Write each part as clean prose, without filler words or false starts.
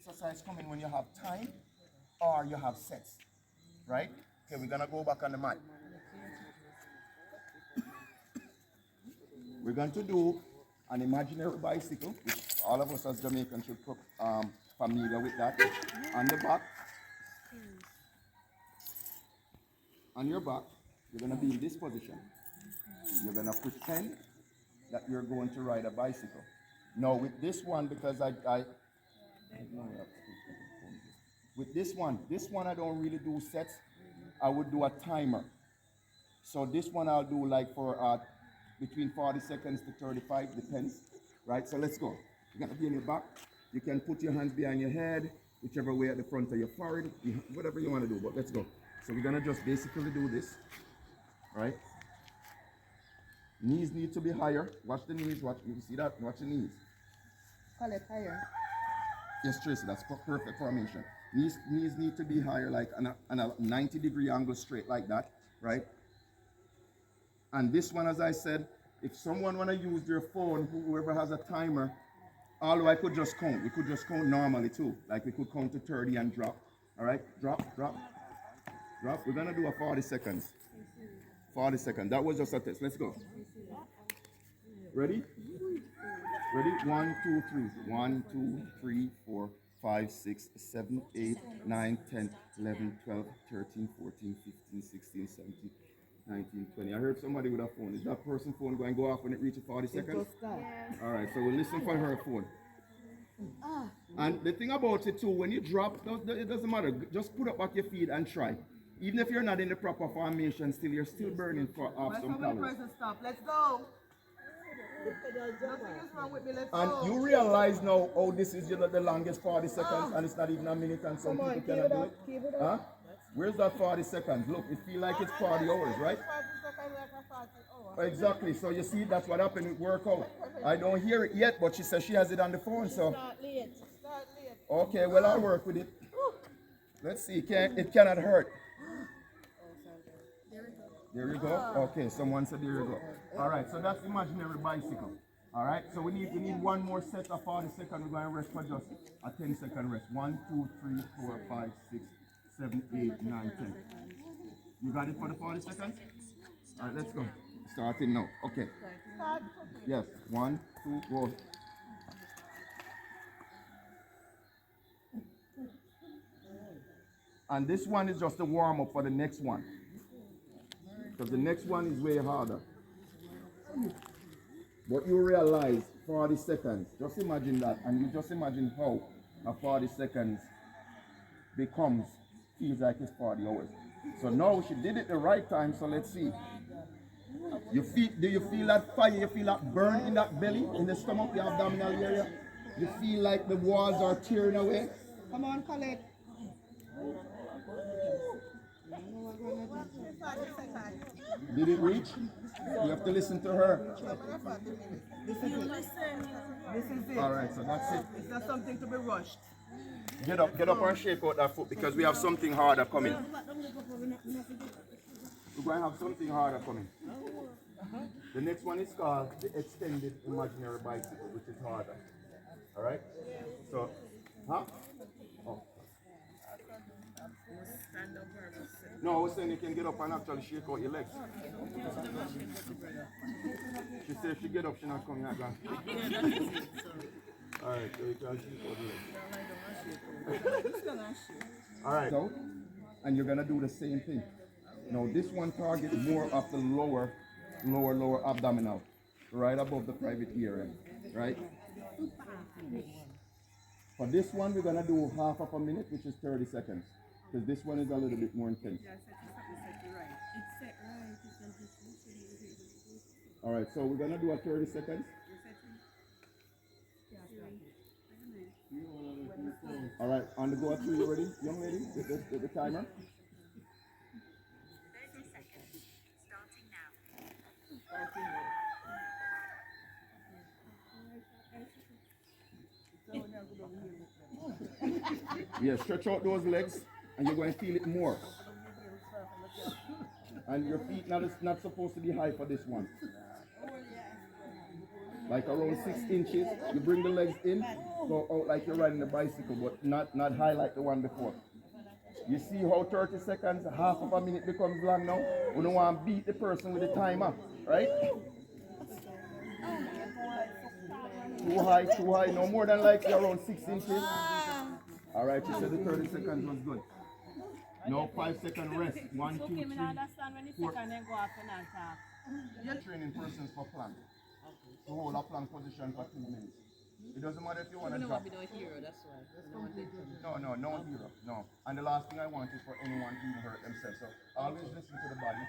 Exercise coming when you have time or you have sets, right? Okay, we're gonna go back on the mat. We're going to do an imaginary bicycle, which all of us as Jamaicans should be familiar with that. On the back, on your back, you're going to be in this position. You're going to pretend that you're going to ride a bicycle. Now with this one, because with this one I don't really do sets. I would do a timer. So this one I'll do like for between 40 seconds to 35, depends, right? So let's go. You're gonna be in your back. You can put your hands behind your head, whichever way at the front of your forehead, whatever you want to do, but let's go. So we're gonna just basically do this, right? Knees need to be higher. Watch the knees, watch, you see that? Watch the knees. Call it higher. Yes, Tracy, that's perfect formation. Knees need to be higher, like on a 90-degree angle straight like that, right? And this one, as I said, if someone want to use their phone, whoever has a timer, although I could just count. We could just count normally too. Like we could count to 30 and drop. All right, drop, drop, drop. We're going to do a 40 seconds. 40 seconds. That was just a test. Let's go. Ready? Ready? 1, 2, 3. 1, 2, 3, 4, 5, 6, 7, 8, 9, 10, 11, 12, 13, 14, 15, 16, 17. 19, 20. I heard somebody with a phone. Is that person's phone going to go off when it reaches 40 seconds? Yeah. All right, so we'll listen for her phone. And the thing about it too, when you drop, it doesn't matter. Just put up back your feet and try. Even if you're not in the proper formation, still you're still burning for off some calories. Stop. Let's go. Nothing is wrong with me. Let's And go. you realize now, oh, this is the longest 40 seconds, and it's not even a minute, and some people cannot do it. Keep it up. Huh? Where's that 40 seconds? Look, it feels like it's 40 hours, right? 40 seconds like a 40 hours. Exactly. So you see, that's what happened with workout. I don't hear it yet, but she says she has it on the phone. So Start late. okay, well I'll work with it. Let's see. It cannot hurt. There you go. Okay, someone said there you go. All right. So that's imaginary bicycle. All right. So we need one more set of 40 seconds. We're going to rest for just a 10-second rest. 1, 2, 3, 4, 5, 6, 7, 8, 9, 10. You got it for the 40 seconds? All right, let's go. Starting now. Okay. Yes. 1, 2, go. And this one is just a warm up for the next one. Because the next one is way harder. But you realize 40 seconds. Just imagine that. And you just imagine how a 40 seconds feels like it's 40 hours. So now she did it the right time, so let's see. Do you feel that fire? You feel that burn in that belly, in the stomach, the abdominal area? You feel like the walls are tearing away? Come on, Colette. Did it reach? You have to listen to her. This is it. This is it. All right, so that's it. It's not something to be rushed. Get up and shake out that foot because we have something harder coming. We're going to have something harder coming. The next one is called the extended imaginary bicycle, which is harder. All right? So, huh? Oh. No, I was saying you can get up and actually shake out your legs. She said if she get up, she's not coming out. All right, so you can shake out your legs. All right, so, and you're gonna do the same thing. Now this one targets more of the lower abdominal, right above the private area, right? For this one, we're gonna do half of a minute, which is 30 seconds, because this one is a little bit more intense. All right, so we're gonna do a 30 seconds. All right, on the go at 2, you ready, young lady? With the timer. 30 seconds, starting now. Yeah, stretch out those legs, and you're going to feel it more. And your feet not supposed to be high for this one. Like around 6 inches, you bring the legs in, go out like you're riding a bicycle, but not high like the one before. You see how 30 seconds, half of a minute becomes long now? We don't want to beat the person with the timer, right? Too high, no more than like around 6 inches. All right, you said the 30 seconds was good. Now 5 second rest. 1, 2, 3, 4. You're training persons for plank. To hold a plank position for 2 minutes. It doesn't matter if you want to drop. No hero, that's why. No hero, no. And the last thing I want is for anyone to even hurt themselves. So always listen to the body.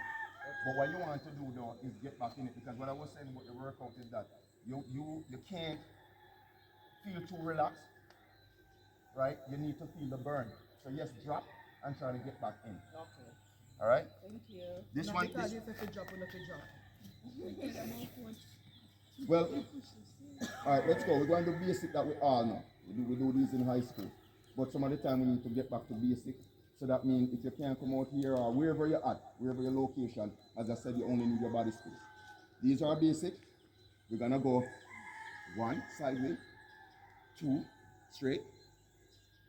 But what you want to do though is get back in it, because what I was saying about the workout is that you can't feel too relaxed, right? You need to feel the burn. So yes, drop and try to get back in. Okay. All right? Thank you. This Not one because is, if you drop or not to drop. well, all right, let's go. We're going to basic that we all know. We do these in high school. But some of the time we need to get back to basic. So that means if you can't come out here or wherever you're at, wherever your location, as I said, you only need your body space. These are basic. We're going to go 1, sideways, 2, straight,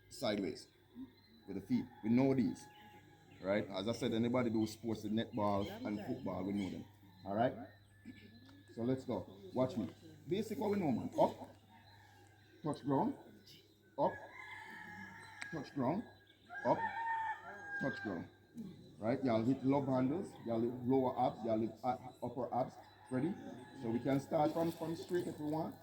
sideways with the feet. We know these, right? As I said, anybody do sports, the netball and football, we know them. All right? So let's go. Watch me. Basic what we know, man. Up, touch ground, up, touch ground, up, touch ground. Right? Y'all hit love handles, y'all hit lower abs, y'all hit upper abs. Ready? So we can start from straight if we want.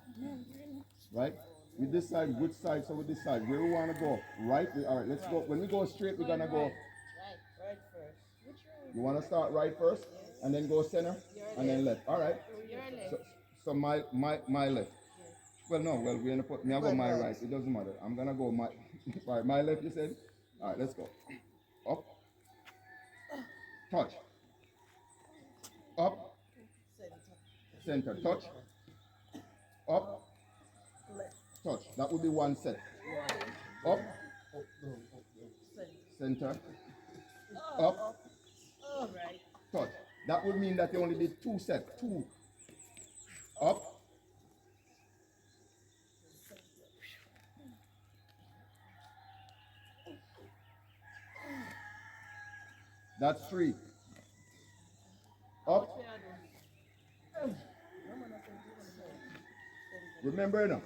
Right? We decide which side, so we decide where we want to go. Right? All right, let's go. When we go straight, we're going to go. Right first. You want to start right first, and then go center, and then left. All right? So my left. Well, no, we're going to put, me, I go my right. It doesn't matter. I'm going to go my, right, my left, you said? All right, let's go. Up. Touch. Up. Center. Touch. Up. Touch. That would be one set. Up. Center. Up. Touch. That would mean that you only did 2 sets. 2. Up. That's 3. Up. Remember now,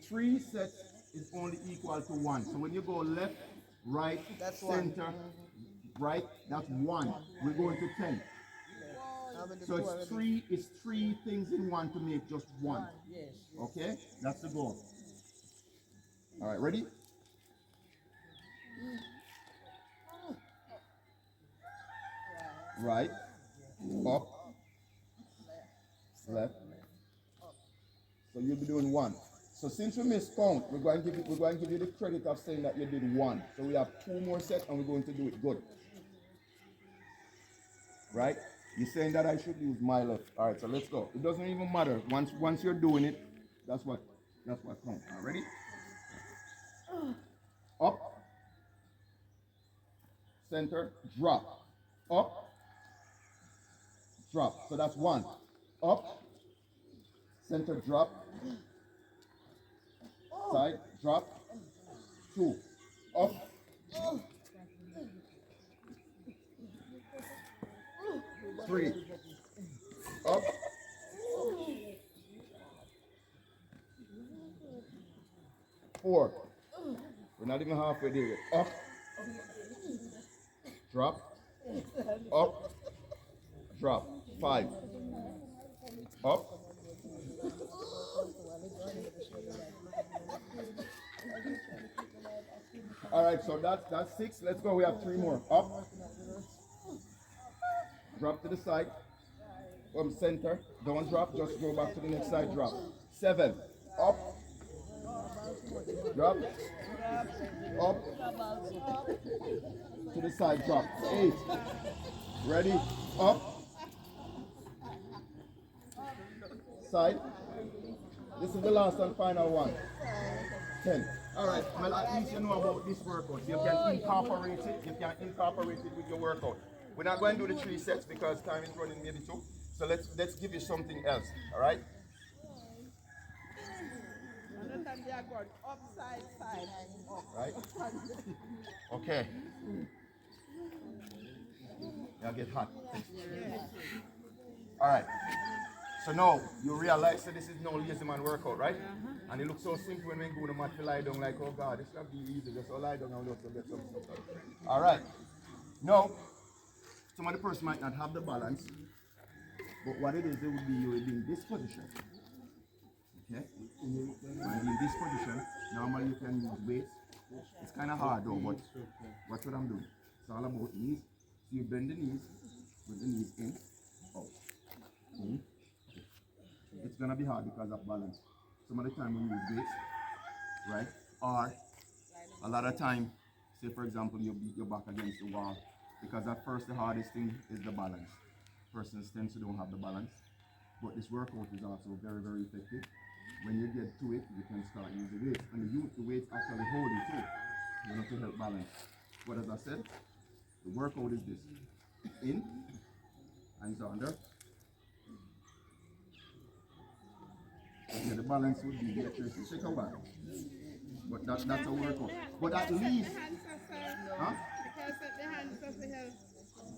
3 sets is only equal to 1. So when you go left, right, center, right, that's 1. We're going to 10. So it's 3 things in 1 to make just 1. Okay? That's the goal. All right, ready? Right, up, left. So you'll be doing 1. So since we missed count, we're going to give you the credit of saying that you did 1. So we have 2 more sets and we're going to do it good. Right? You're saying that I should use my left. All right, so let's go. It doesn't even matter. Once you're doing it, that's what counts. All right, ready? Up, center, drop. Up, drop. So that's 1. Up, center, drop. Side, drop. 2. Up. 3. Up. 4. We're not even halfway there yet. Up. Drop. Up. Drop. 5. Up. All right, so that's 6. Let's go. We have 3 more. Up. Drop to the side. From center. Don't drop. Just go back to the next side. Drop. 7. Up. Drop. Up. To the side. Drop. 8. Ready. Up. Side. This is the last and final one. 10. All right. Well, at least you know about this workout. You can incorporate it. You can incorporate it with your workout. We're not going to do the 3 sets because time is running maybe 2. So let's give you something else. All right. and they are going upside side and up. Right? Okay. Y'all get hot. Alright. So now you realize that this is no lazy man workout, right? And it looks so simple when we go to the mat to lie down like, oh God, this can be easy. Just lie down and look to get some stuff done. Alright. Now, some of the person might not have the balance, but what it is, it would be you would be in this position. Okay? And in this position, normally you can use weights. It's kind of hard though, but watch what I'm doing. It's all about knees. So you bend the knees, with the knees in, out, in. It's gonna be hard because of balance. Some of the time we use weights, right? Or a lot of time, say for example, you beat your back against the wall, because at first the hardest thing is the balance. Persons tend to don't have the balance, but this workout is also very, very effective. When you get to it, you can start using weights, and the weights actually hold you too. You have to help balance. But as I said, the workout is this: in, hands under. Okay, the balance would be get your shake a while. But that's a workout. But at least, huh?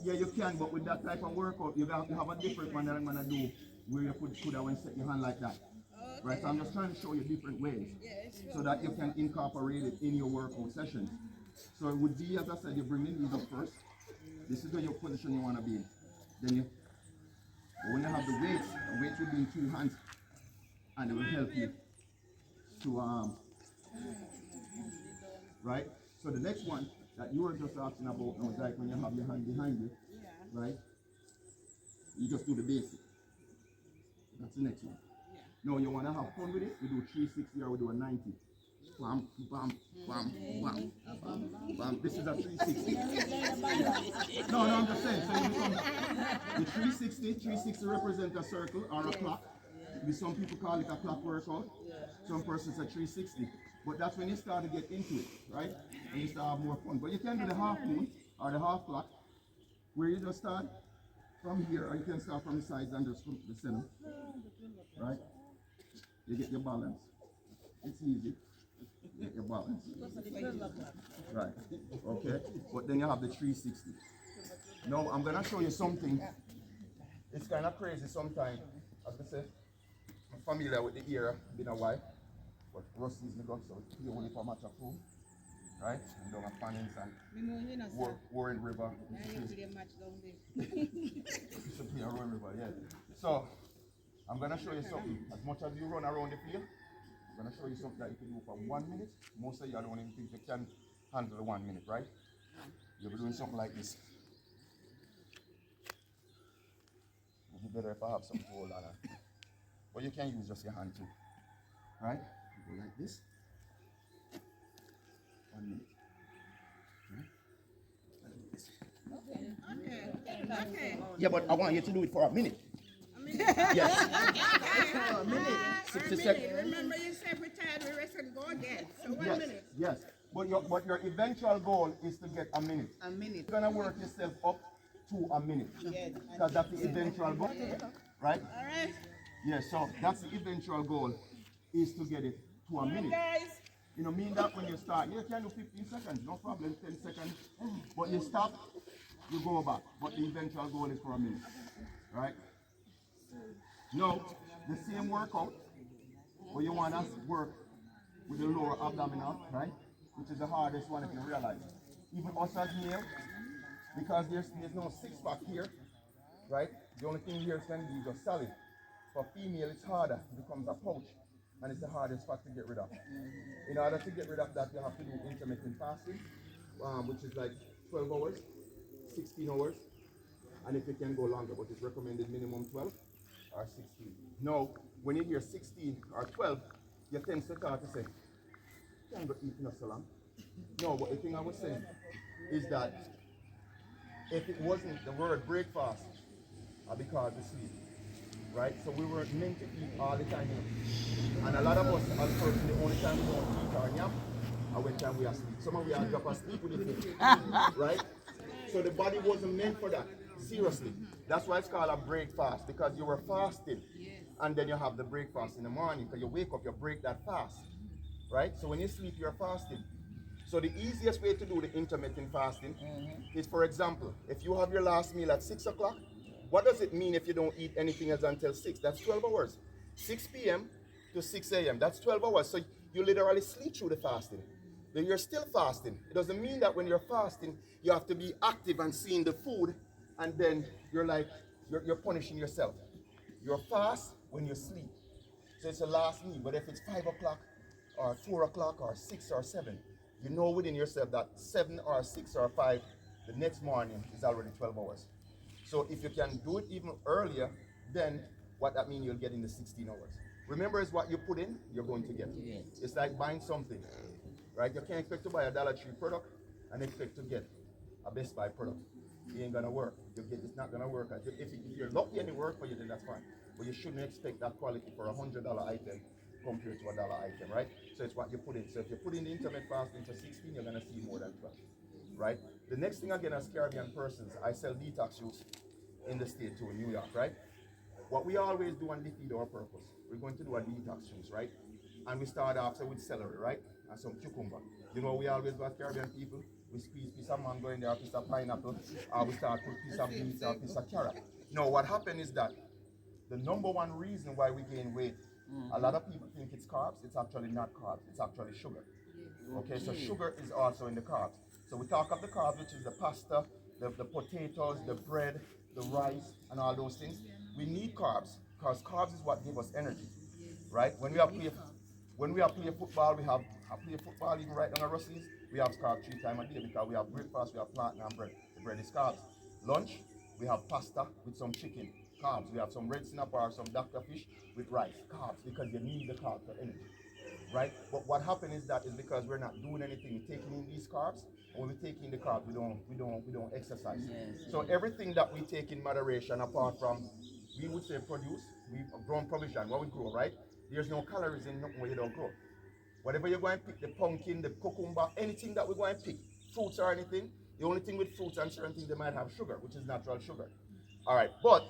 Yeah, you can, but with that type of workout, you have to have a different one that I'm gonna do where you could have set your hand like that. Right, so I'm just trying to show you different ways so that you can incorporate it in your workout sessions. So it would be, as I said, you bring the knees up first. This is where your position you want to be in. Then you, but when you have the weights will be in two hands, and it will help you to right. So the next one that you were just asking about now is like when you have your hand behind you, right? You just do the basic. That's the next one. No, you want to have fun with it? We do 360 or we do a 90. Bam, bam, bam, bam, bam, bam. This is a 360. No, I'm just saying. So you become the 360 represents a circle or a clock. Some people call it a clock workout. Some persons say 360. But that's when you start to get into it, right? And you start to have more fun. But you can do the half moon or the half clock, where you just start from here, or you can start from the sides and just from the center, right? You get your balance. It's easy. You get your balance. Right. Okay. But then you have the 360. Now I'm gonna show you something. It's kind of crazy sometimes. As I said, I'm familiar with the era, been a while. But Rusty's my god, so it's only for match of food. Right? And down at Fannings and Warren River. You should play a Warren River, yeah. So I'm gonna show you something. As much as you run around the field, I'm gonna show you something that you can do for 1 minute. Most of you don't even think you can handle the 1 minute, right? You'll be doing something like this. It'd be better if I have something to hold on. But you can use just your hand too. Right? You go like this. 1 minute. Right? Okay. Yeah, but I want you to do it for a minute. Yes. For a minute. 60 seconds. Remember you said we tired, we rest and go again. So 1 minute. Yes. But your eventual goal is to get a minute. A minute. You're gonna work yourself up to a minute. Yes. Because that's the eventual goal. Right? Alright. Yeah, so that's the eventual goal, is to get it to a minute. Guys. You know, mean that when you start, you can do 15 seconds, no problem, 10 seconds. But you stop, you go back. But the eventual goal is for a minute. Right? Now, the same workout, but you want to work with the lower abdominal, right? Which is the hardest one if you realize. Even us as male, because there's no six-pack here, right? The only thing here is going to be just solid. For female, it's harder. It becomes a pouch, and it's the hardest fat to get rid of. In order to get rid of that, you have to do intermittent fasting, which is like 12 hours, 16 hours, and if you can go longer, but it's recommended minimum 12 or 16. Now, when you hear 16 or 12, you tend to start to say, you can't go eat not so long. No, but the thing I was saying is that if it wasn't the word breakfast, I'd be called to sleep. Right? So we weren't meant to eat all the time. And a lot of us, as a person, the only time we don't eat our yam, and when time we are asleep. Some of we are drop asleep with it. Right? So the body wasn't meant for that. Seriously. That's why it's called a break fast, because you were fasting. And then you have the breakfast in the morning. Because you wake up, you break that fast. right? So when you sleep, you're fasting. So the easiest way to do the intermittent fasting is, for example, if you have your last meal at 6 o'clock, what does it mean if you don't eat anything else until 6? That's 12 hours. 6 p.m. to 6 a.m. That's 12 hours. So you literally sleep through the fasting. Then you're still fasting. It doesn't mean that when you're fasting, you have to be active and seeing the food, and then you're like, you're punishing yourself. You're fast when you sleep. So it's a last meal. But if it's 5 o'clock or 4 o'clock or 6 or 7, you know within yourself that 7 or 6 or 5, the next morning is already 12 hours. So if you can do it even earlier, then what that means, you'll get in the 16 hours. Remember, it's what you put in, you're going to get. It's like buying something, right? You can't expect to buy a Dollar Tree product and expect to get a Best Buy product. It ain't gonna work. It's not gonna work. If you're lucky and it works for you, then that's fine. But you shouldn't expect that quality for $100 item compared to a dollar item, right? So it's what you put in. So if you put in the intermittent fasting for 16, you're gonna see more than 12, right? The next thing again, as Caribbean persons, I sell detox juice in the state too, in New York, right? What we always do and defeat our purpose, we're going to do a detox juice, right? And we start off with celery, right? And some cucumber. You know, we always got Caribbean people, we squeeze piece of mango in there, a piece of pineapple, or we start with piece of beet or piece of carrot. No, what happened is that the number one reason why we gain weight, a lot of people think it's carbs. It's actually not carbs, it's actually sugar. Okay, so sugar is also in the carbs. So we talk of the carbs, which is the pasta, the potatoes, the bread, the rice, and all those things. We need carbs because carbs is what give us energy, right? When we are play football, we have play football even right on our Russies. We have carbs 3 times a day because we have breakfast, we have plantain and bread. The bread is carbs. Lunch, we have pasta with some chicken, carbs. We have some red snapper or some Dr. fish with rice, carbs, because you need the carbs for energy, right? But what happened is because we're not doing anything, taking in these carbs. When we take in the carbs, we don't exercise. Yes. So everything that we take in moderation, apart from, we would say produce, we've grown provision, what we grow, right? There's no calories in nothing where you don't grow. Whatever you're going to pick, the pumpkin, the cucumber, anything that we're going to pick, fruits or anything, the only thing with fruits and certain things, they might have sugar, which is natural sugar. All right, but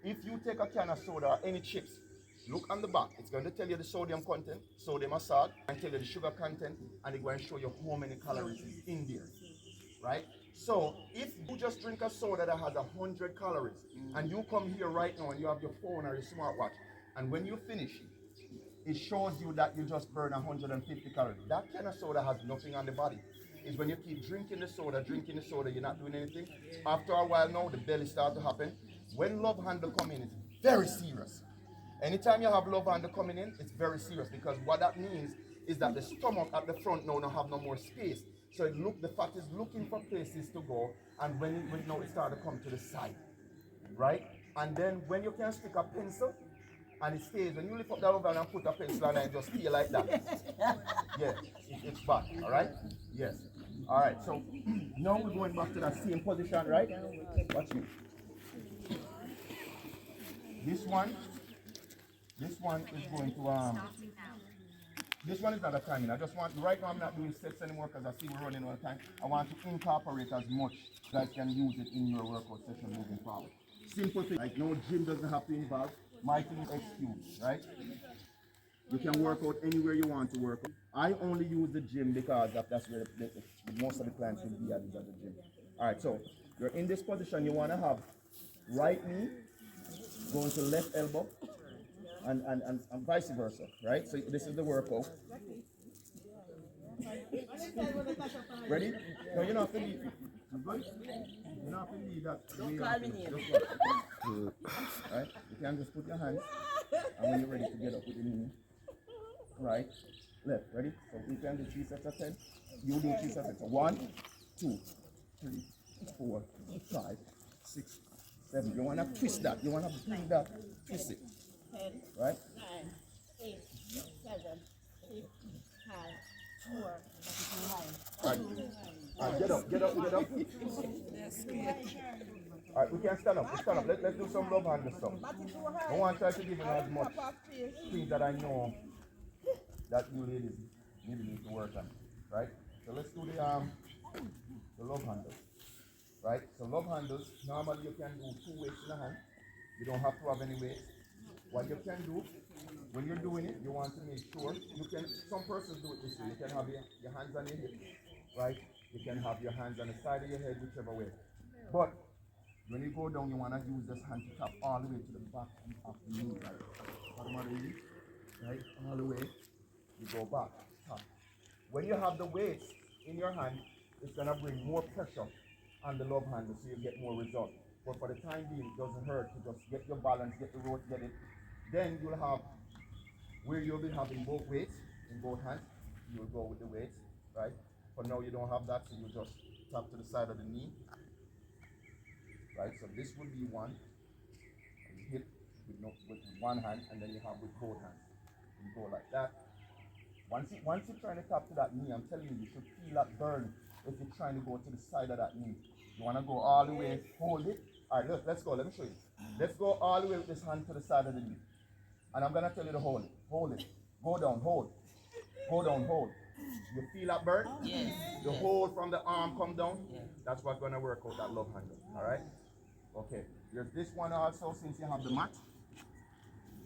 if you take a can of soda or any chips, look on the back. It's going to tell you the sodium content, sodium or salt, and tell you the sugar content, and it's going to show you how many calories is in there, right? So if you just drink a soda that has 100 calories, and you come here right now and you have your phone or your smartwatch, and when you finish, it shows you that you just burn 150 calories. That kind of soda has nothing on the body. It's when you keep drinking the soda, you're not doing anything. After a while now, the belly starts to happen. When love handle come in, it's very serious. Anytime you have love handle coming in, it's very serious because what that means is that the stomach at the front now don't have no more space. So the fat is looking for places to go, and when it starts to come to the side, right? And then when you can stick a pencil, and it stays, when you lift up that over and put a pencil on it, just stay like that. Yeah, it's back, all right? Yes. All right, so now we're going back to that same position, right? Watch me. This one is going to, this one is not a timing. I just want, right now I'm not doing sets anymore because I see we're running out of time. I want to incorporate as much you guys can use it in your workout session moving forward. Simple thing, like no gym doesn't have to involve. My thing is excuse, right? You can work out anywhere you want to work out. I only use the gym because that's where most of the clients will be at the gym. All right, so you're in this position. You want to have right knee going to left elbow and vice versa, right? So this is the workout. Ready? No, you're not going to leave. You're not going to leave that. Don't call me name. Right? You can just put your hands, and when you're ready to get up with the knee, right, left, ready? So you can do 3 sets of 10. You do 3 sets of 10. So 1, 2, 3, 4, 5, 6, 7. You want to twist that. You want to bring that, twist it. 10, right? 9, 8, 7, 8, 5, 4, 5. All right, get up. All right, we can stand up. Let's do some love hand stuff. I want to try to give you as much things that I know that you ladies maybe need to work on, right? So let's do the love handles, right? So love handles, normally you can do 2 weights in a hand. You don't have to have any weights. what you can do, when you're doing it, you want to make sure, you can, some persons do it this way, you can have your hands on your hip, right? You can have your hands on the side of your head, whichever way. But when you go down, you want to use this hand to tap all the way to the back of the knee, right? Bottom of the knee, right? All the way, you go back, tap. When you have the weights in your hand, it's going to bring more pressure on the love handle so you get more result. But for the time being, it doesn't hurt to just get your balance, get the rope, get it. Then you'll have where you'll be having both weights in both hands. You'll go with the weights, right? For now, you don't have that, so you just tap to the side of the knee, right? So this would be one. And you hit with one hand, and then you have with both hands. You go like that. Once you're trying to tap to that knee, I'm telling you, you should feel that burn if you're trying to go to the side of that knee. You want to go all the way, hold it. All right, look, let's go. Let me show you. Let's go all the way with this hand to the side of the knee. And I'm going to tell you to hold it. Hold it. Go down, hold. Go down, hold. You feel that burn? Yes. The hold from the arm come down? Yes. That's what's going to work out that love handle. All right? Okay. There's this one also, since you have the mat.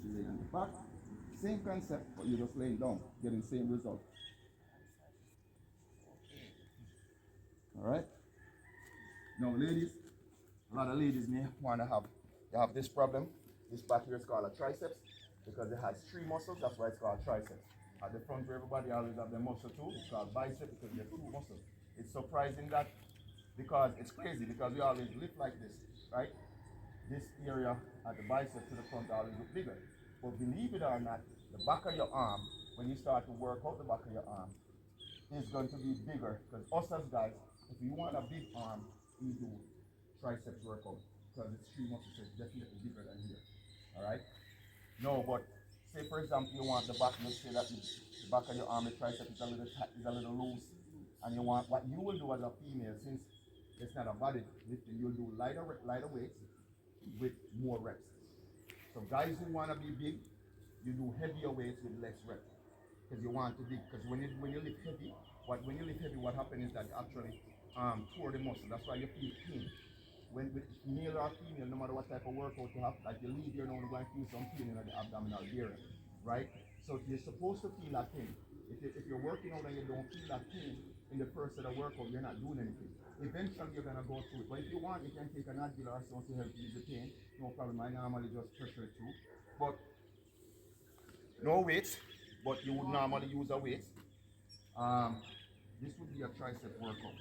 You lay on the back. Same concept, but you're just laying down, getting the same result. All right? Now, ladies, a lot of ladies may want to have this problem. This back here is called a triceps because it has three muscles. That's why it's called triceps. At the front where everybody always have their muscle too, it's called bicep because there's two muscles. It's surprising that because it's crazy because we always lift like this, right? This area at the bicep to the front always look bigger. But believe it or not, the back of your arm, when you start to work out the back of your arm, is going to be bigger because us as guys, if you want a big arm, you do triceps workout because it's three muscles, so it's definitely bigger than here. All right? No, but say for example you want the back, let's say that the back of your arm, the tricep is a little tight, is a little loose, and you want what you will do as a female, since it's not a body lifting, you'll do lighter weights with more reps. So guys who want to be big, you do heavier weights with less reps because you want to be. Because when you lift heavy, what happens is that you actually tore the muscle. That's why you feel pain. When with male or female, no matter what type of workout you have, like you leave here now, you're going to feel some pain in the abdominal area, right? So you're supposed to feel that pain. If you're working out and you don't feel that pain in the first set of workout, you're not doing anything. Eventually you're going to go through it. But if you want, you can take an Advil or something to help ease the pain. No problem. I normally just pressure it through. But no weights, but you would normally use a weight. This would be a tricep workout.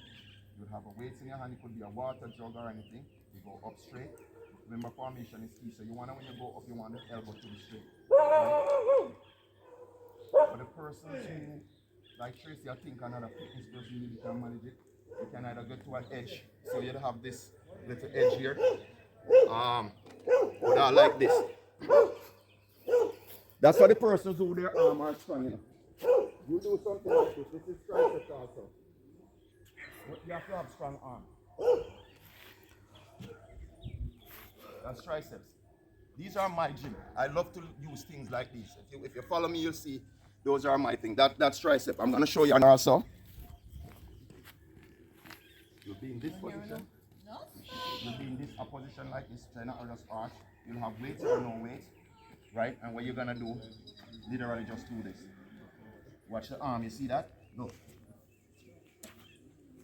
You would have a weight in your hand. It could be a water jug or anything. You go up straight. Remember, formation is key. So you want to, when you go up, you want the elbow to be straight. Right? For the persons who, like Tracy, I think another fitness person maybe can manage it. You can either get to an edge. So you'll have this little edge here. Or like this. That's for the persons who their arm are strong enough. You do something like this. This is triceps also. You have to have strong arm. That's triceps. These are my gym. I love to use things like these. If you follow me, you'll see those are my thing. That's tricep. I'm going to show you also. You'll be in this position. You'll be in this position like this. Try not to just arch. You'll have weights or no weights. Right? And what you're going to do, literally just do this. Watch the arm. You see that? Look.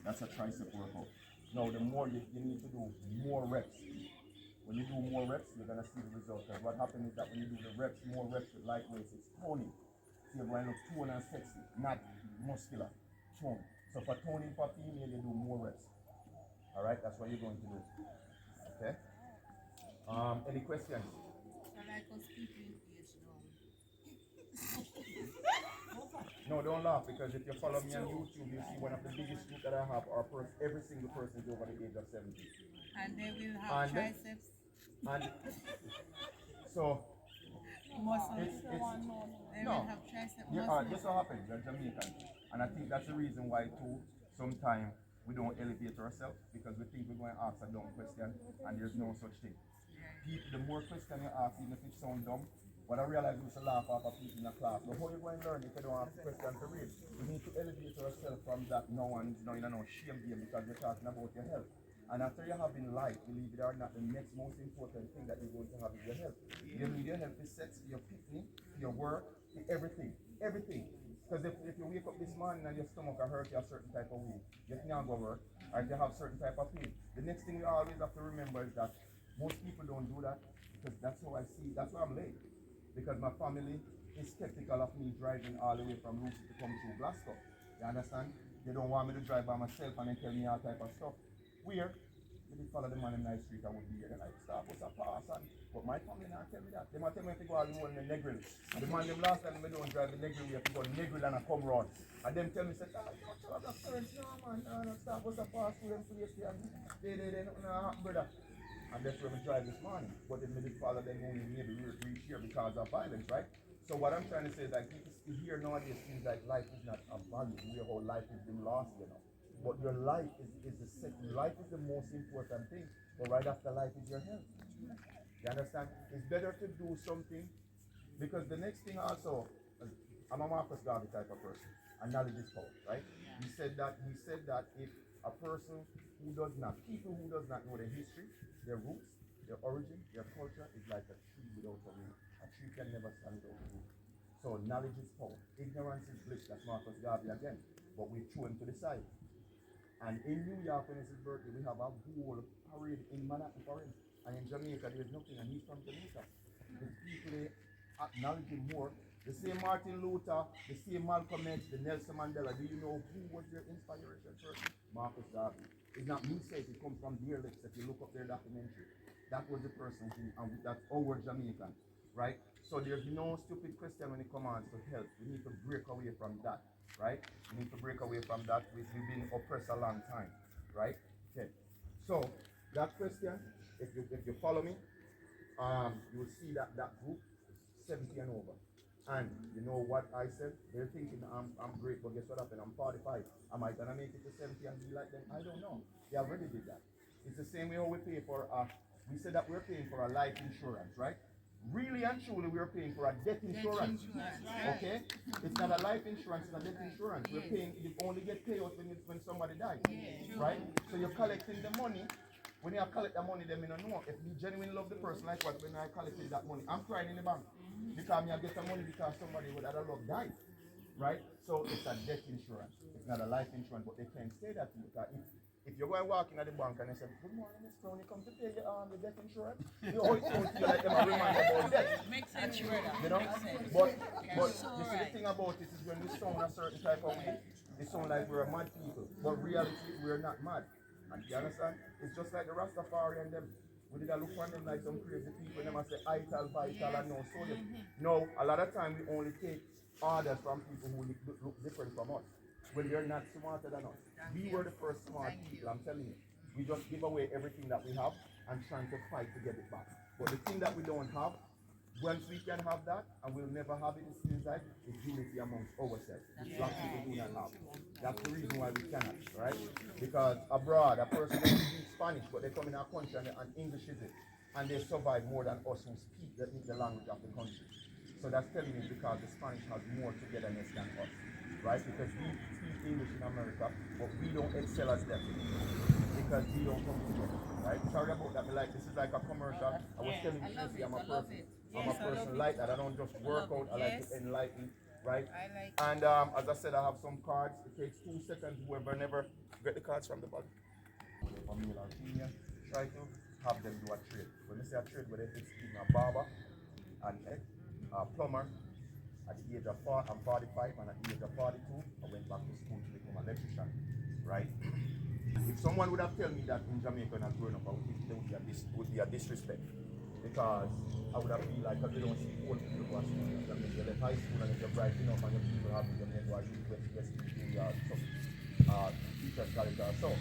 That's a tricep workout. Now, the more you need to do more reps. When you do more reps, you're going to see the result. Because what happens is that when you do the reps, more reps with light weights, it's toning. So you're going to look toned and sexy, not muscular. Tone. So for toning for female, you do more reps. All right, that's what you're going to do. Okay. Any questions? No, don't laugh, because if you follow me on YouTube, you see one of the biggest groups that I have are every single person is over the age of 70. And they will have triceps. And so Muscles. they will have tricep muscles. This will happen. They're Jamaican, and I think that's the reason why too. Sometimes we don't elevate ourselves because we think we're going to ask a dumb question, and there's no such thing. The more question you ask, even if it sounds dumb, what I realize is to laugh off of people in a class. But how you going to learn if you don't ask a question to read? We need to elevate ourselves from that no one is now in no shame game because you're talking about your health. And after you having life, believe it or not, the next most important thing that you're going to have is your health. You need your health for sex, for your picnic, for your work, for everything. Everything. Because if you wake up this morning and your stomach hurt you a certain type of way, you can't go work, or if you have certain type of pain. The next thing we always have to remember is that most people don't do that because that's how I see, that's why I'm late. Because my family is skeptical of me driving all the way from Lucy to come through Glasgow. You understand? They don't want me to drive by myself and then tell me all type of stuff. Where they did follow the man in the street, I would be here. They're like, stop us a pass. And, but my family not tell me that. They might tell me to go all the way in the Negril. And the man them last time they don't drive the Negril, we have to go Negril and I come round. And them tell me, say, ah, you don't tell us that parents, no man, no, stop us a pass to them place there. They nothing happen, brother. And that's where we drive this morning. But then we did follow them only maybe reach here because of violence, right? So what I'm trying to say is like people here nowadays seems like life is not a value. Your whole life has been lost, you know. But your life is the second. Life is the most important thing. But right after life is your health. You understand? It's better to do something because the next thing also, I'm a Marcus Garvey type of person. And knowledge is power, right? He said that if a person people who does not know their history, their roots, their origin, their culture is like a tree without a root. A tree can never stand without a root. So knowledge is power. Ignorance is bliss. That's Marcus Garvey again. But we threw him to the side. And in New York, when it's his birthday, we have a whole parade in Manhattan for him. And in Jamaica, there's nothing, and he's from Jamaica. The people, they acknowledge him more. The same Martin Luther, the same Malcolm X, the Nelson Mandela. Do you know who was their inspiration person? Marcus Garvey. It's not me saying it comes from their lips. If you look up their documentary, that was the person who, and that's our Jamaican, right? So there's no stupid question when it comes on to health. We need to break away from that, right? We need to break away from that. We've been oppressed a long time, right? Okay. So that question, if you follow me, you will see that group is 70 and over. And you know what I said? They're thinking I'm great, but guess what happened? I'm 45. Am I gonna make it to 70 and be like them? I don't know. They already did that. It's the same way how we pay for we said that we're paying for a life insurance, right? Really and truly we're paying for a death insurance. Okay? It's not a life insurance, it's a death insurance. We're paying, you only get payout when somebody dies. Right? So you're collecting the money. When you collect the money, then I don't know. If you genuinely love the person, like what when I collected that money, I'm crying in the bank. Because I get the money because somebody with other love died. Right? So it's a death insurance. It's not a life insurance, but they can't say that to you. Because if you're going walking at the bank and they say, good morning, Miss Crown, you come to pay the death insurance, you always feel like them are reminded about death. Makes sense, brother. You know? But you see the thing about it is when we sound a certain type of way, it sounds like we're mad people. But reality, we're not mad. And you understand? It's just like the Rastafari and them. We did look on them like some crazy people, and them say vital, and no. So no, a lot of time we only take orders from people who look different from us. When they're not smarter than us. We were the first smart people, I'm telling you. We just give away everything that we have and trying to fight to get it back. But the thing that we don't have, once we can have that, and we'll never have it, it seems like, is unity amongst ourselves. Which black people do not have. That's the reason why we cannot, right? Because abroad, a person doesn't speak Spanish, but they come in our country and English is it. And they survive more than us who speak the language of the country. So that's telling me because the Spanish has more togetherness than us, right? Because we speak English in America, but we don't excel as them because we don't come together, right? Sorry about that, but like this is like a commercial. I was telling Tracy I'm a person like that. I don't just work out. I like to enlighten, right? And as I said, I have some cards. It takes 2 seconds. Whoever never get the cards from the bottom. For male or female, try to have them do a trade. When you say a trade, whether it's even a barber, an plumber. At the age of 4, I'm 45, and at the age of 42, I went back to school to become an electrician, right? If someone would have told me that in Jamaica when I was growing up, there would be a disrespect. Because I would have been like, you don't see old people go to school in Jamaica. You left high school and if you're bright enough and your people have in Jamaica, or you West Juilliard, some teachers college or so.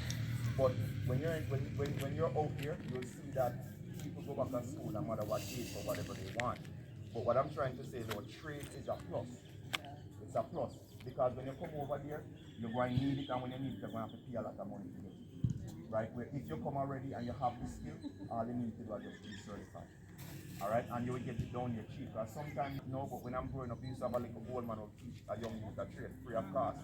But when you're out here, you'll see that people go back to school no matter what age or whatever they want. But what I'm trying to say though, trade is a plus. It's a plus. Because when you come over there, you're going to need it, and when you need it, you're going to have to pay a lot of money to get it. Right? Where if you come already and you have the skill, all you need to do is just be certified. Alright, and you will get it down here cheap. Because sometimes, no, but when I'm growing up, we used to have a little old man who teach a young youth a trade free of cost.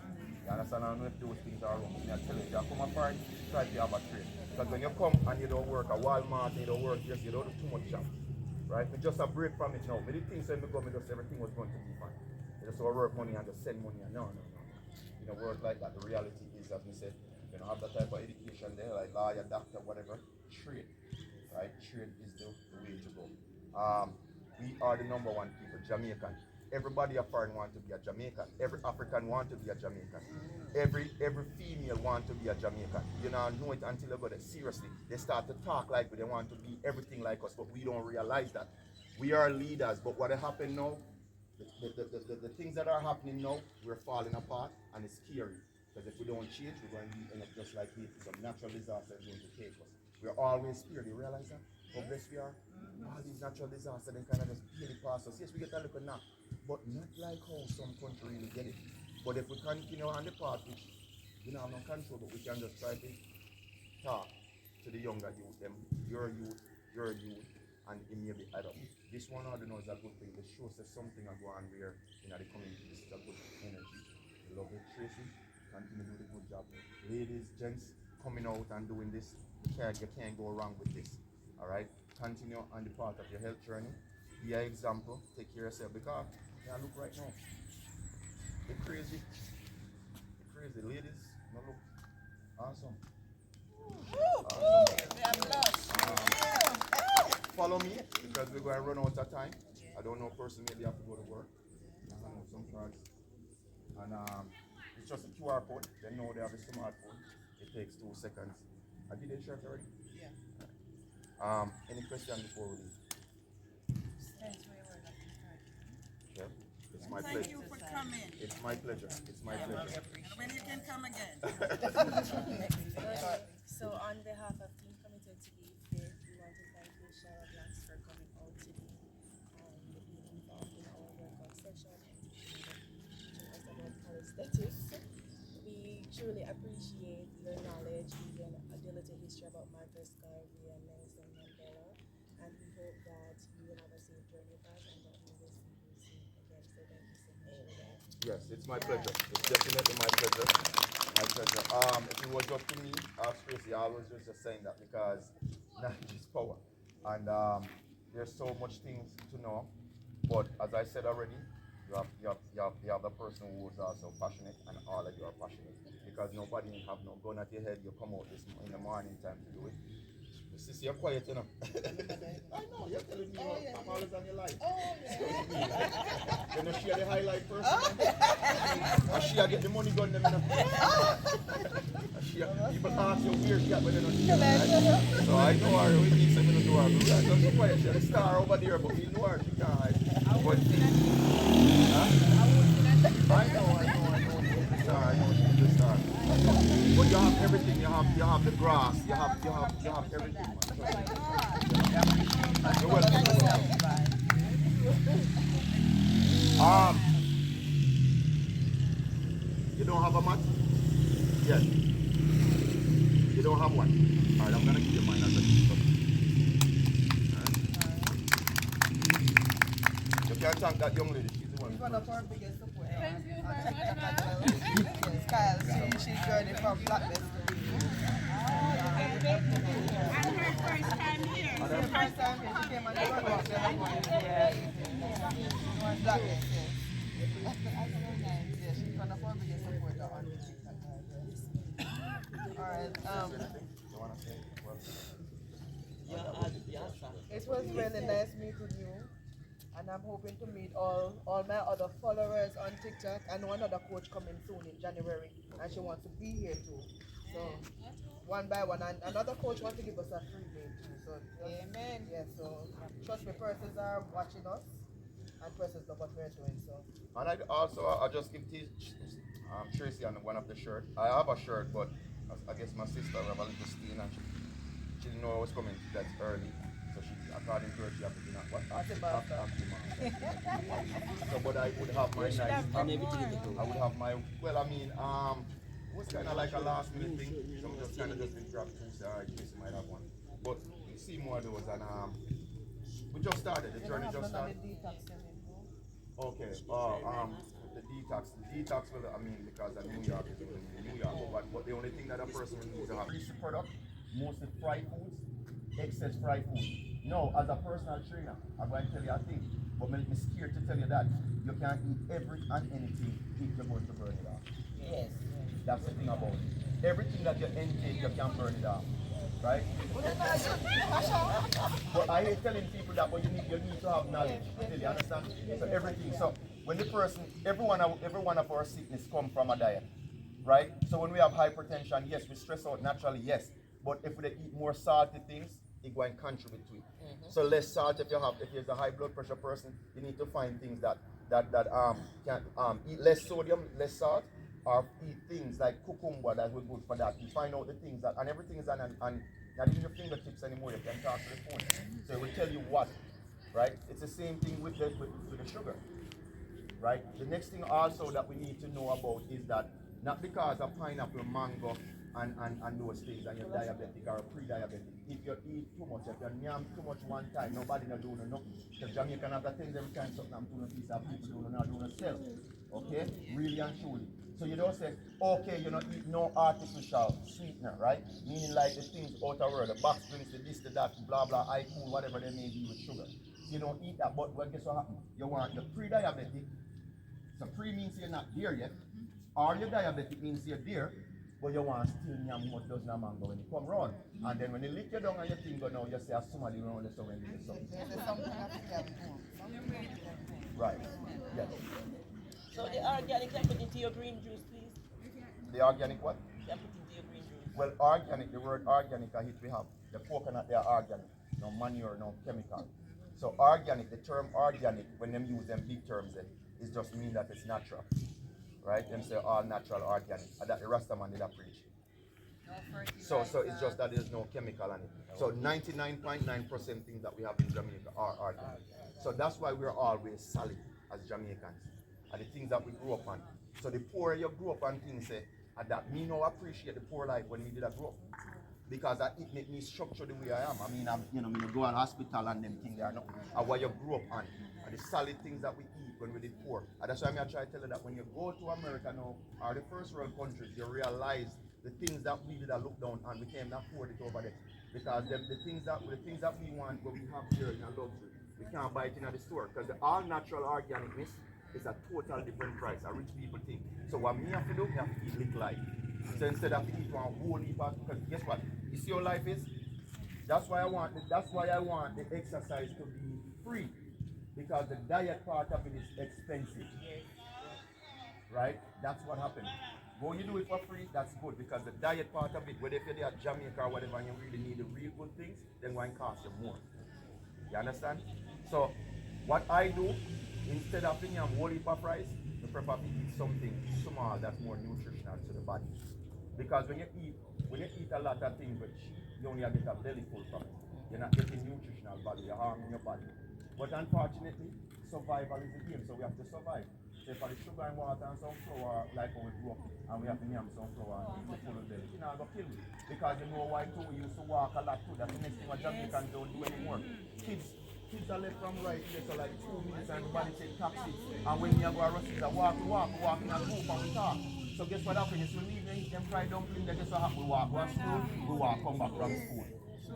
You understand? I don't know if those things are wrong. I tell you, if you come apart, try to have a trade. Because when you come and you don't work at Walmart, and you don't work here, you don't do too much shop. Right? Me just a break from it now. Me the things when me go, me just everything was going to be fine. Me just work money and just send money and no. You know, work like that. The reality is, as we said, you don't have that type of education there, like lawyer, doctor, whatever. Trade. Right? Trade is the way to go. We are the number one people, Jamaican. Everybody a foreign want to be a Jamaican. Every African want to be a Jamaican. Every female want to be a Jamaican. You know it until they go there. Seriously, they start to talk like they want to be everything like us, but we don't realize that. We are leaders, but what happened now, the things that are happening now, we're falling apart, and it's scary. Because if we don't change, we're going to end up just like Haiti. Some natural disasters going to take us. We're always scared. You realize that? How blessed we are? All these natural disasters, they kind of just really pass us. Yes, we get a little knock, but not like how some country really get it. But if we continue on the path, which we don't have no control, but we can just try to talk to the younger youth, them, your youth, and it may be add up. This one, I don't know, is a good thing. It shows that something are going on there in the community. This is a good energy. I love it, Tracy. Continue to do the good job. Ladies, gents, coming out and doing this, you can't go wrong with this. All right, continue on the path of your health journey. Be an example. Take care of yourself because look right now. You're crazy. You're crazy, ladies. No look. Awesome. Follow me because we're going to run out of time. I don't know personally maybe have to go to work. I know some cards. And it's just a QR code. They know they have a smartphone. It takes 2 seconds. I did a shirt already? Yeah. Any question before we leave? Yeah. It's my pleasure. Thank you for coming. It's my pleasure. It's my pleasure. And when you can come again. So on behalf of Team Committed to Be Faith, we want to thank you, Challa for coming out today and being involved in our workout session and teaching us about calisthenics. We truly appreciate your knowledge, even a little history about Marcus Garvey and Nelson Mandela, and we hope that you will have a safe journey back and that we will see you soon again. So thank you so much for that. Yes, it's my pleasure. It's definitely my pleasure. My pleasure. If it was up to me, Tracy, I was just saying that because knowledge is power. And there's so much things to know. But as I said already, you have the person who is also passionate, and all of you are passionate. Because nobody have no gun at your head, you come out in the morning time to do it. Sis, you're quiet, you know. I know, you're telling me I'm always on your life. You know, share the highlight first. And share get the money gun them, you know. People ask you where she at, but they don't share, right? So I know her, we need something to do her. But we're just quiet, she's a star over there, but we know her, she can't hide. But, I know. I know she's a star. But you have everything, you have the grass, you have everything, man. You're welcome. You don't have a mat? Yes. You don't have one? Alright, I'm gonna give you mine as a gift. You can't thank that young lady, she's the one. She's one of our biggest supporters. Thank you very much, Kyle, she's journey from Blackness to And her first time here. the first time she came on the road, she had one. Yeah. She was Blackness, yes. Yeah, she's one of our biggest supporters on the TikTok. Alright, it was really nice meeting you. And I'm hoping to meet all my other followers on TikTok. I know another coach coming soon in January, and she wants to be here too. So one by one, and another coach wants to give us a free day too. So amen. Yeah. So trust me, persons are watching us, and persons know what we're doing. So. And I just give Tracy on one of the shirt. I have a shirt, but I guess my sister have a little stain, and she didn't know I was coming that early. So she, according to her, she had to be not what so, but I would have my nice. I would have my. Well, I mean, it was kind of like a last minute thing. Some just kind of just been grabbed to say, alright, Tracy might have one. But you see more of those, and We just started. The You don't journey have just none of started. the detox in it, no? Okay. The detox. The detox will. I mean, because of New York is only in New York. But the only thing that a person will need to have is the product, mostly fried foods, excess fried food. No, as a personal trainer, I'm going to tell you a thing. But I'm scared to tell you that you can't eat every and anything if you're going to burn it off. Yes. That's the thing about it. Everything that you intake, you can burn it off. Right? But I hate telling people that, but you need to have knowledge. You understand? So everything. So when the person, every one of our sickness come from a diet, right? So when we have hypertension, yes, we stress out naturally, yes. But if we eat more salty things, it going to contribute to it. So less salt if you're a high blood pressure person, you need to find things that can eat less sodium, less salt, or eat things like cucumber that will be good for that. You find out the things that, and everything is on not in your fingertips anymore. You can talk to the phone, so it will tell you what, right? It's the same thing with the sugar, right? The next thing also that we need to know about is that not because of pineapple, mango, and those things, and you're diabetic or pre-diabetic. If you eat too much, if you yam too much one time, nobody not doing nothing. Because Jamaican have the things every time something I'm doing a piece of people doing not doing a sell. Okay? Really and truly. So you don't say, okay, you don't eat no artificial sweetener, right? Meaning like the things out of world, the box drinks, the this, the that, blah blah, cool, whatever they may be with sugar. So you don't eat that, but well, guess what happens? You want the pre-diabetic. So pre means you're not there yet, or your diabetic means you're there, but you want still yam what does not mango when you come round. And then when you lick your down and your thing go now, you say somebody around the when you do something. Right. Yes. So the organic can put into your green juice, please. The organic what? Can put into your green juice. Well, organic, the word organic I hit we have. The coconut they are organic. No manure, no chemical. So organic, the term organic, when them use them big terms then, it just mean that it's natural. Right? Them say all natural organic. And that the Rastaman did a preach. So it's just that there's no chemical on it. So 99.9% things that we have in Jamaica are organic. So that's why we're always solid as Jamaicans. And the things that we grew up on. So the poor you grew up on things say, and that me now appreciate the poor life when we did a grow up. Because it make me structure the way I am. I mean, me go to hospital and them things they are not. And what you grew up on. And the solid things that we eat when we did poor. And that's why I try to tell you that when you go to America now, or the first world countries, you realize the things that we did a look down and we can't afford it over there. Because the things that we want, what we have here in a luxury, we can't buy it in the store. Because the all natural organicness is a total different price. A rich people think. So what me have to do, me have to eat little life. So instead of eating one whole heap of, because guess what? You see how life is? That's why I want the exercise to be free. Because the diet part of it is expensive. Right? That's what happened. When you do it for free, that's good because the diet part of it, whether if you're at Jamaica or whatever and you really need the real good things, then why cost you more? You understand? So what I do, instead of thinking I'm whole heap of rice, I prefer to eat something small that's more nutritional to the body. Because when you eat a lot of things which you only get a belly full from it. You're not getting nutritional value, you're harming your body. But unfortunately, survival is the game, so we have to survive. So for the sugar and water and some flour, like how we grew up, and we have to yam some flour and eat full of belly, you're not going to kill me. Because you know why too, we used to walk a lot too. That's the next thing what Jamaicans don't do anymore. Kids are left from right here, so like 2 minutes and body take taxi. And when you go around, we walk in a group and we talk. So guess what happens? When we leave them fried dumpling, they guess what happens? We walk to school, we walk come back from school.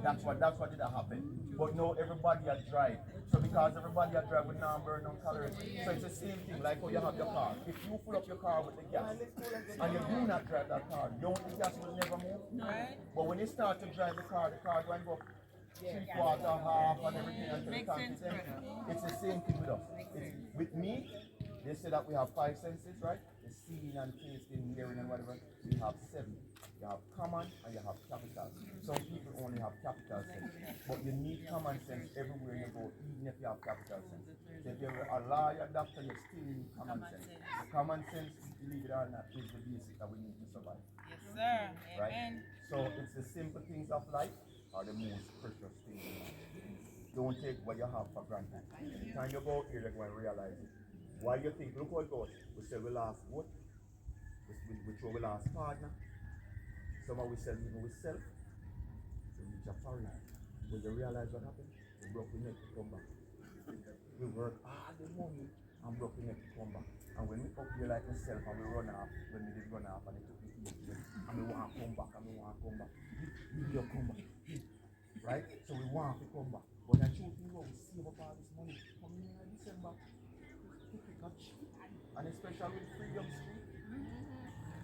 That's what did happen. But now everybody a drive. So because everybody a drive, we now burn no calories. So it's the same thing like how you have your car. If you fill up your car with the gas and you do not drive that car, don't the gas will never move. Right. But when you start to drive the car going to go 3/4, half, and everything until the tank is empty. It's the same thing with us. With me, they say that we have 5 senses, right? The seeing and tasting, hearing and whatever. We have 7. You have common and you have capital. Some people only have capital sense. But you need common sense everywhere you go, even if you have capital sense. So if you're a lawyer, doctor, you still need common sense. The common sense, believe it or not, is the basic that we need to survive. Yes, sir. Right? Amen. So it's the simple things of life are the most precious things in life. Don't take what you have for granted. Every time you go out here, you're going to realize it. Why you think, look how it goes. We say we lost what? We throw we lost partner. Some of we sell even we sell. So we reach a foreign. But you realize what happened? We broke the neck to come back. We work hard the morning and broke the neck to come back. And when we up here like myself and we run off, when we did run off and it took me easy, and we want to come back and we want to come back. We will come back. Right? So we want to come back. But the truth is, we save up all this money. Come here in December. Ticket got cheap. And especially with Freedom Street.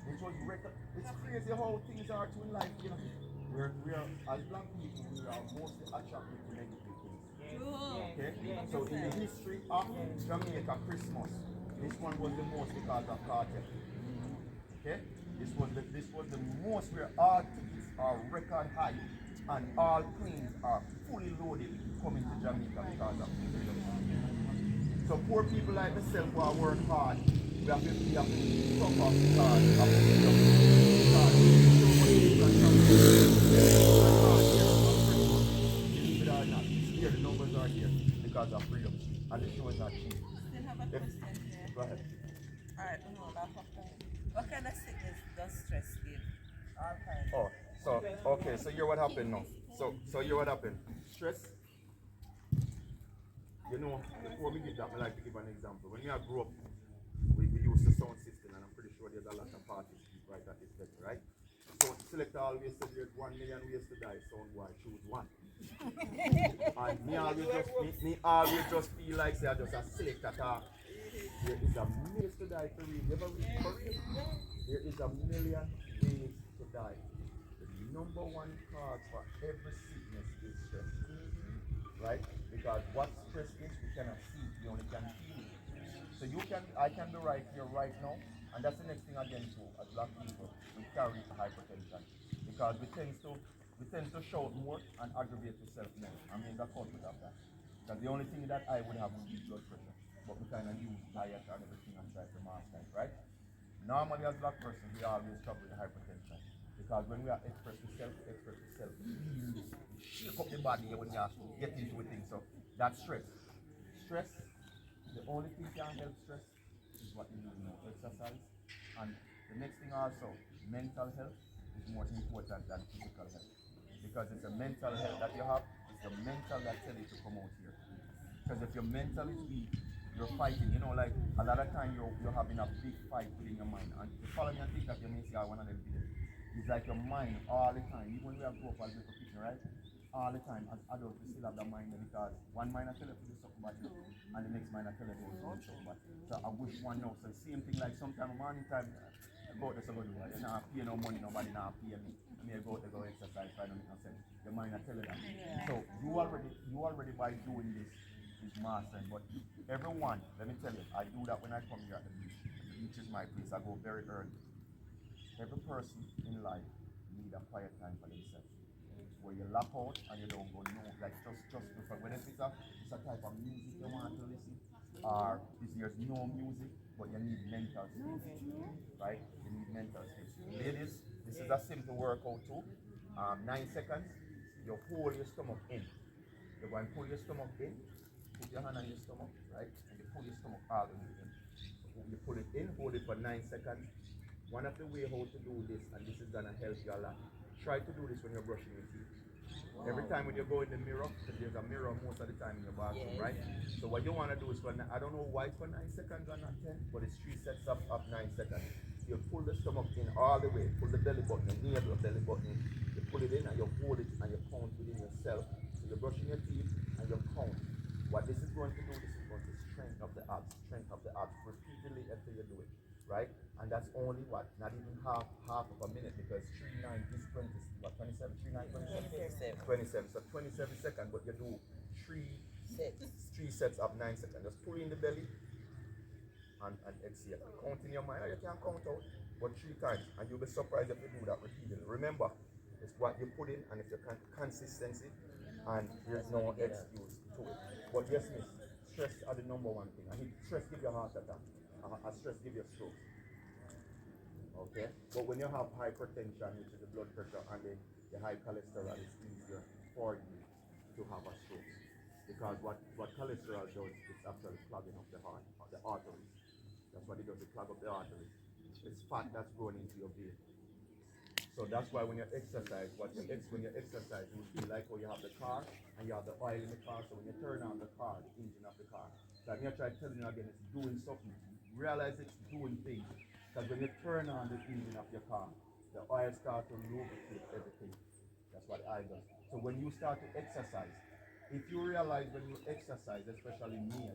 Which was record. It's crazy how things are to in life, you know. We are as black people, we are mostly attracted to negative things. Okay? So in the history of Jamaica Christmas, this one was the most because of cartel. Okay? This was the most where all tickets are record high and all planes are fully loaded coming to Jamaica because of freedom. So poor people like myself who are work hard, we have to suffer because of freedom. Because so much people are believe it or not, here the numbers are here because of freedom. And the show is not cheap. Still have a question here. Go ahead. Alright, no, that's okay. What kind of sickness does stress give? All kinds. Oh, so okay, so hear what happened now. So hear what happened. Stress. You know, before we give that, I like to give an example. When I grew up, we used the sound system, and I'm pretty sure there's a lot of parties right at this level, right? So selector always said there's 1 million ways to die, sound boy, choose one. And me always just feel like say I just a selector talk. There is a million ways to die to read. You ever read for real? There is a million ways to die. The number one cause for every sickness is stress. Right? Because what stress is, we cannot see, we only can feel it. So I can be right here right now, and that's the next thing again too, as black people, we carry hypertension. Because we tend to shout more and aggravate ourselves more. I mean the culprit of that. Because the only thing that I would have would be blood pressure. But we kind of use diet and everything and try to master it, right? Normally as black person, we always struggle with hypertension. Because when we are express self, we shake up the body when you get into a thing. So that's stress. Stress, the only thing can help stress is what you do now, exercise. And the next thing also, mental health is more important than physical health. Because it's the mental health that you have, it's the mental that tells you to come out here. Because if your mental is weak, you're fighting, you know, like a lot of time you're having a big fight within your mind. And you follow me and think that you may see one of them videos. It's like your mind all the time. Even when we have grown up as little people, right? All the time, as adults, we still have that mind because one mind I tell you to do something bad, and the next mind I tell you to do something bad. So I wish one knows. So same thing like sometimes morning time, I go out there to go do it. You not pay no money, nobody not pay me. I mean I go out there go exercise, try to make no sense. Your mind I tell you that. So you already by doing this is mastering. But everyone, let me tell you, I do that when I come here at the beach. The beach is my place. I go very early. Every person in life need a quiet time for themselves. Where you lock out and you don't go no, like just before. Whether it's a type of music you want to listen, or if there's no music, but you need mental space, right? You need mental space. Ladies, this is a simple workout too. 9 seconds, you hold your stomach in. You go and pull your stomach in, put your hand on your stomach, right? And you pull your stomach all the way in. You pull it in, hold it for 9 seconds. One of the ways how to do this, and this is gonna help you a lot. Try to do this when you're brushing your teeth. Every time when you go in the mirror, there's a mirror most of the time in your bathroom, right? So what you want to do is for, I don't know why it's for 9 seconds or not 10, but it's 3 sets of 9 seconds. You pull the stomach in all the way, pull the belly button, near the belly button, you pull it in and you hold it and you count within yourself. So you're brushing your teeth and you count. What this is going to do, this is going to strengthen the abs repeatedly until you do it, right? And that's only what, not even half of a minute, because 3 9 is 20, what, 27, 3 9, 27. So 27 seconds, but you do three sets of 9 seconds. Just pull in the belly and exhale. Count in your mind, you can count out, but 3 times, and you'll be surprised if you do that repeatedly. Remember, it's what you put in, and it's your consistency, and there's no excuse to it. But yes, miss, stress are the number one thing. And stress give you a heart attack, stress give you a stroke. Okay, but when you have hypertension, which is the blood pressure, and then the high cholesterol, it's easier for you to have a stroke. Because what cholesterol does, it's actually clogging up the heart, the arteries. That's what it does, it clog up the arteries. It's fat that's going into your vein. So that's why when you exercise, when you exercise, you feel like how you have the car and you have the oil in the car. So when you turn on the car, the engine of the car, so I'm gonna try telling you again, it's doing something. Realize it's doing things. Because when you turn on the engine of your car, the oil starts to lubricate everything. That's what I does. So when you start to exercise, if you realize when you exercise, especially male,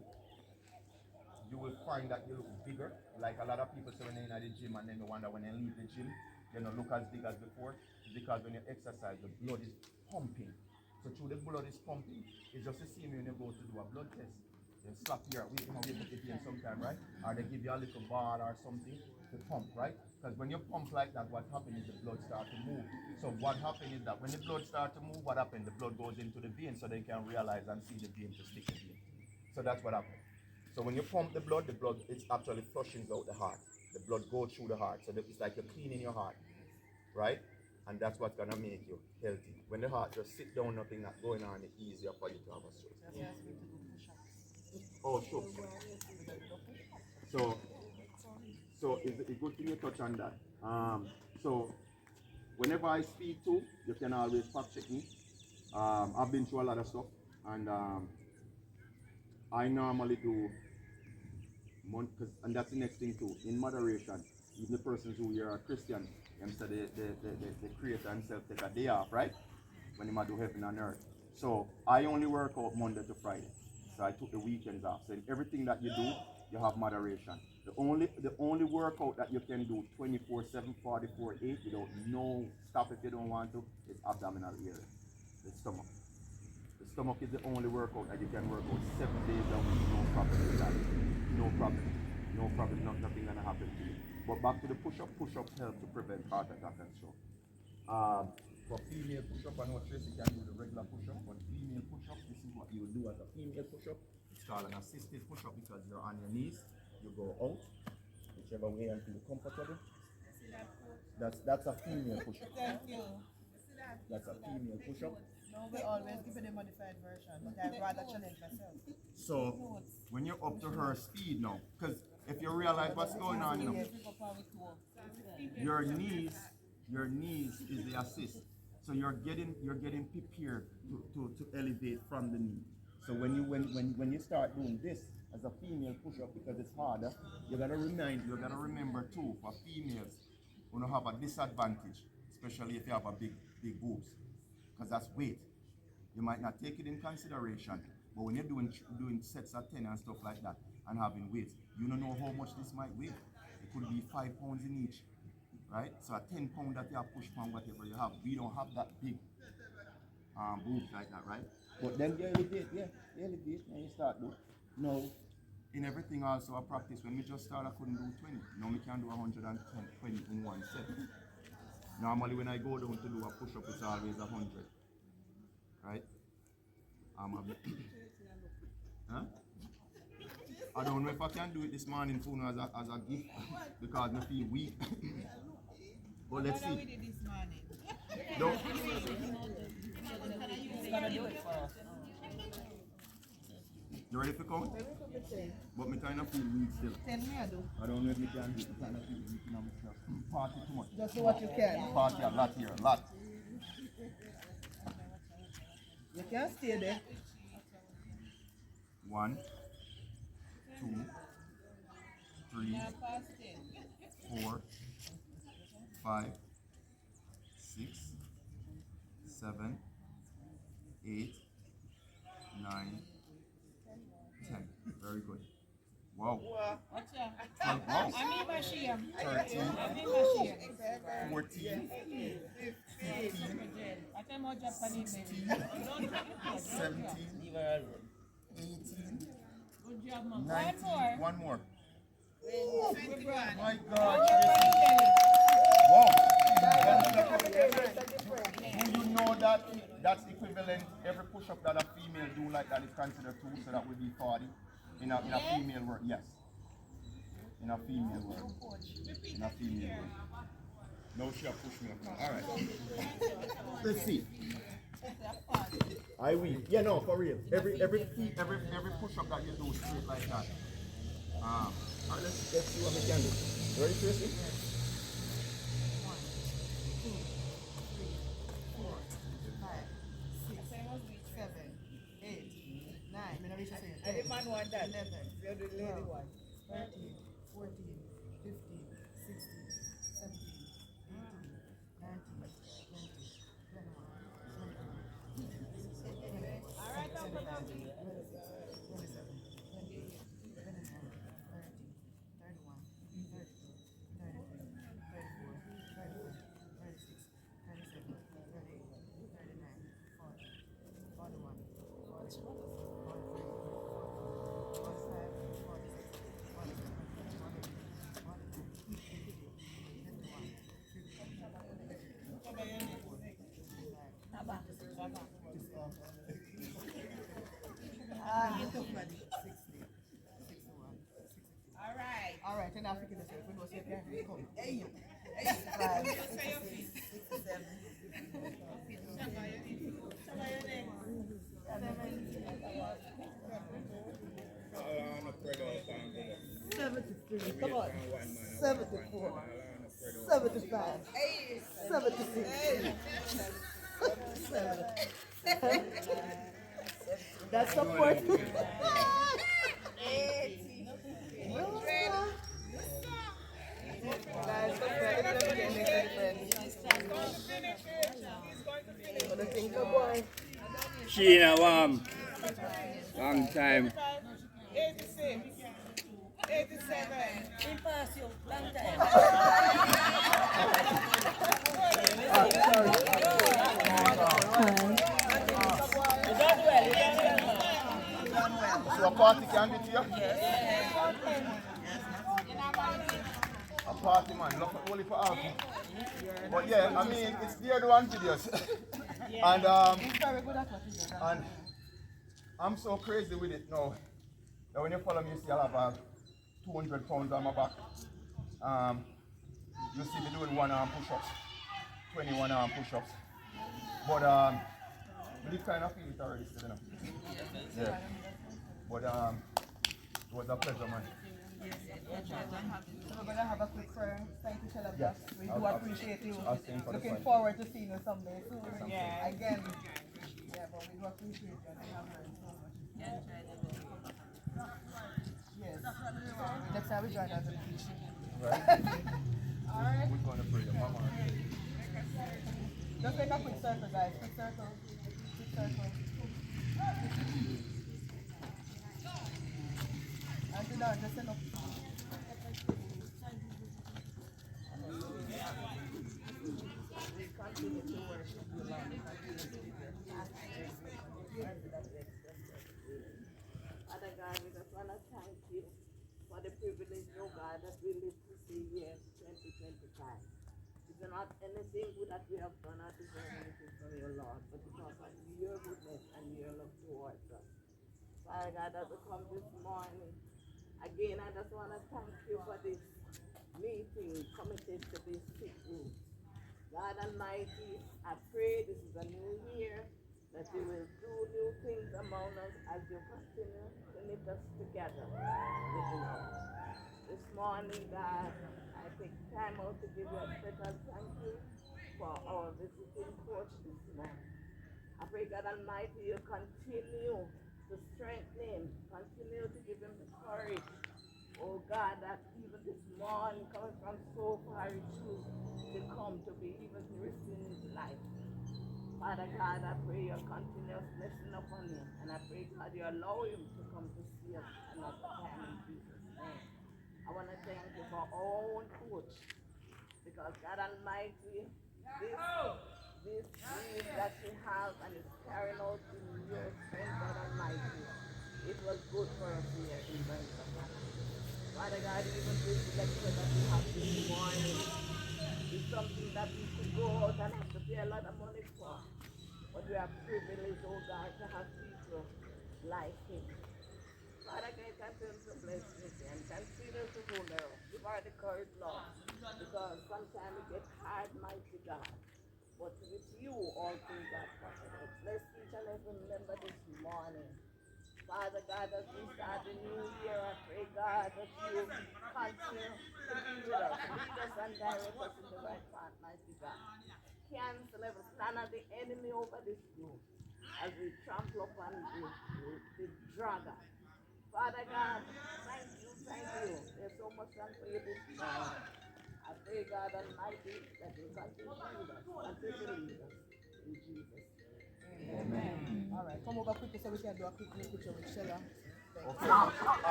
you will find that you look bigger. Like a lot of people say when they're in the gym and then they wonder when they leave the gym, they don't look as big as before. It's because when you exercise, the blood is pumping. So through the blood is pumping, it's just the same when you go to do a blood test. They slap here, we put it in sometime, right? Or they give you a little ball or something to pump, right? Because when you pump like that, what happens is the blood starts to move. So what happens is that when the blood starts to move, what happens? The blood goes into the vein so they can realize and see the vein to stick the vein. So that's what happens. So when you pump the blood is actually flushing out the heart. The blood goes through the heart. So it's like you're cleaning your heart, right? And that's what's gonna make you healthy. When the heart just sit down, nothing not going on, it's easier for you to have a stroke. Oh, sure. So it's a good thing you touch on that. So whenever I speak to, you can always fact check me. I've been through a lot of stuff, and I normally do and that's the next thing too, in moderation. Even the persons who are Christian, so the creator himself take a day off, right? When he might do heaven and earth. So I only work out Monday to Friday. So I took the weekends off. So in everything that you do, you have moderation. The only workout that you can do 24/7, 44/8 without no stop if you don't want to is abdominal area, the stomach. The stomach is the only workout that you can work out 7 days a week, no problem with that. No problem, nothing gonna happen to you. But back to the push-up help to prevent heart attack and stroke. For female push-up, I know Tracy can do the regular push-up, but female push-up, this is what you do as a female push-up. It's called an assisted push-up because you're on your knees, you go out, whichever way you feel comfortable. That's a female push-up. Thank you. That's a female push-up. No, we always give it a modified version, but I'd rather challenge myself. So when you're up to her speed now, because if you realize what's going on, you know, your knees is the assist. So you're getting prepared to elevate from the knee. So when you start doing this as a female push-up, because it's harder, you gotta remember too, for females, you don't have a disadvantage, especially if you have a big boobs, because that's weight. You might not take it in consideration, but when you're doing sets of 10 and stuff like that and having weights, you don't know how much this might weigh. It could be 5 pounds in each, right? So a 10 pound that you have push pound, whatever you have, we don't have that big boobs like that, right? But then you elevate, and you start doing. Now, in everything also I practice. When we just started, I couldn't do 20. Now we can do 120 in one set. Normally when I go down to do a push-up, it's always 100. Right? Huh? I don't know if I can do it this morning for as a gift because I feel weak. But let's see. We did this morning. Don't. You ready for count? But me kind of feel weak still. 10 me I do. I don't know if me can do it. I kind of feel weak in myself. Party too much. Just do what you can. Party a lot here, a lot. You can stay there. 1, 2, 3, 4, 5, 6, 7, 8, 9, 10. Very good. Wow. 12, wow. 13, 14, 15, 16, 17, 18, 19. One more. Oh, my God. Wow. Do you know that that's equivalent? Every push-up that a female do like that is considered 2, so that would be 40 in a female work. Yes. In a female work. In a female work. No, she'll push me up now. All right. Let's see. I will. Yeah, no, for real. Every push-up that you do straight like that. All right, let's see what we can do. You ready, Tracy? 1, 2, not forget yourself. We know say you come. Hey, you. 65, 67. Come on. 74. 75. 76. 70. That's support. 80. Guys, She in a warm. Long time. 86. 87. In past you, long time. So a party can be here? A party man, look only for alcohol. But yeah, I mean, it's there the one videos. And and I'm so crazy with it now. That when you follow me, you see I have 200 pounds on my back. You see me doing 1 arm push-ups, 21 arm push-ups. But I kind of feel it already still, you know. Yeah. But it was a pleasure, man. So we're gonna have a quick prayer. Thank you, Challa. Yes. We do I'll appreciate you. I'll stay for the Looking fight. forward to seeing you someday soon. Yeah. Again. Yeah, but we do appreciate you and we have learned so much. Yes. Next time we join us in the Right? Alright. We're going to pray. Mama. Just take a quick circle, guys. Quick circle. Quick circle. Until now, just enough. We continue to worship you, Lord. We continue to give you thanks that we express our praise. Father God, we just want to thank you for the privilege, oh God, that we live to see year 2025. It's not anything good that we have done or deserve anything from you, Lord, but because of your goodness and your love towards us. Father God, as we come this morning, again, I just want to thank you for this meeting committed to this sick room. God Almighty, I pray this is a new year, that you will do new things among us as you continue to knit us together with love. This morning, God, I take time out to give you a special thank you for our visiting coach this morning. I pray, God Almighty, you continue to strengthen him, continue to give him the courage. Oh God, that even this morning, coming from so far, he chose to come to be even risking his life. Father God, I pray your continuous blessing upon him, and I pray, God, you allow him to come to see us another time in Jesus' name. I want to thank you for our own coach, because God Almighty, this dream that you have and is carrying out in your strength, God Almighty, it was good for us here in Jamaica. Father God, even this lecture that we have this morning is something that we could go out and have to pay a lot of money for. But we are privileged, oh God, to have people like him. Father God, continue to bless me and continue to hold her up. Give her the courage, Lord, because sometimes it gets hard, mighty God. But with you, all things are possible. Bless each and every member this morning. Father God, as we start the new year, I pray, God, that you continue to be with us, lead us and direct us in the right path, mighty God. Cancel every plan of the enemy over this room as we trample upon the dragon. Father God, thank you, thank you. There's so much done for you this morning. I pray, God Almighty, that you continue to lead us, continue to lead us. In Jesus' name. Amen. Alright, come over quickly so we can do a quick picture with Challa. Okay.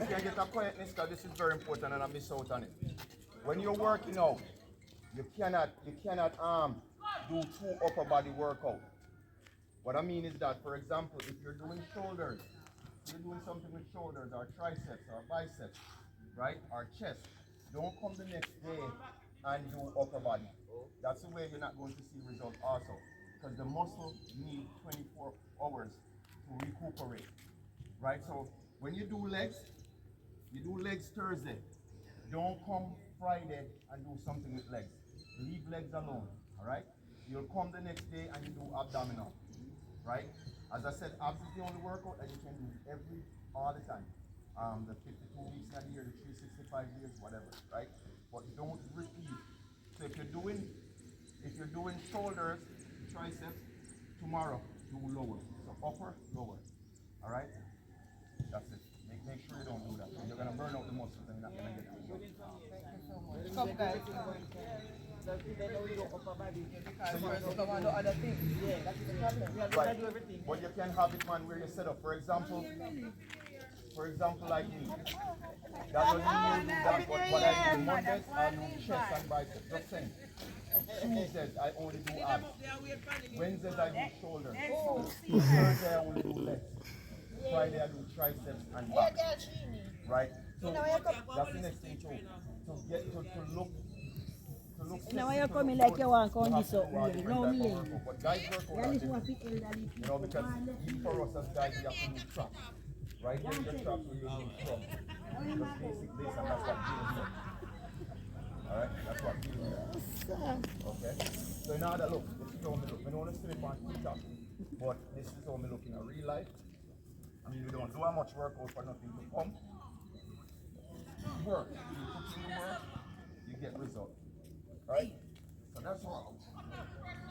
If you can get a quietness, because this is very important and I miss out on it. When you're working out, you cannot do two upper body workout. What I mean is that, for example, if you're doing shoulders, you're doing something with shoulders or triceps or biceps, right, or chest, don't come the next day and do upper body. That's the way you're not going to see results also, because the muscle needs 24 hours to recuperate, right? So when you do legs Thursday, don't come Friday and do something with legs. Leave legs alone, all right? You'll come the next day and you do abdominal, right? As I said, abs is the only workout that you can do all the time. The 52 weeks in a year, the 365 days, whatever, right? But don't repeat. So if you're doing shoulders, triceps, tomorrow do lower. So upper, lower. All right? That's it. Make sure you don't do that. You're gonna burn out the muscles and you're not gonna get the results. Come guys. So you don't want to do other things. Yeah, that's the problem. Right. But you can have it, man, where you set up. For example, like me. That doesn't mean you do that, but what I do Mondays, I do chest and biceps. Just saying. Tuesdays, I only do abs. Wednesdays, I do shoulder. Thursday, I only do legs. Friday, I do triceps and back. Right? So that's the next thing too. To look. Now you're coming like you want on this up, really. No me. But guys work on that. Because even for us as guys, we have to do traps. Right? Then your traps will use them from. Just basic this and that's what deals with. Alright? That's what deals with. Okay? So now that look, this is how me look. We don't want to slip on TikTok, but this is how me look in a real life. I mean, we don't do how much workout for nothing to come. Work. You put in the work, you get results. Right? So that's all.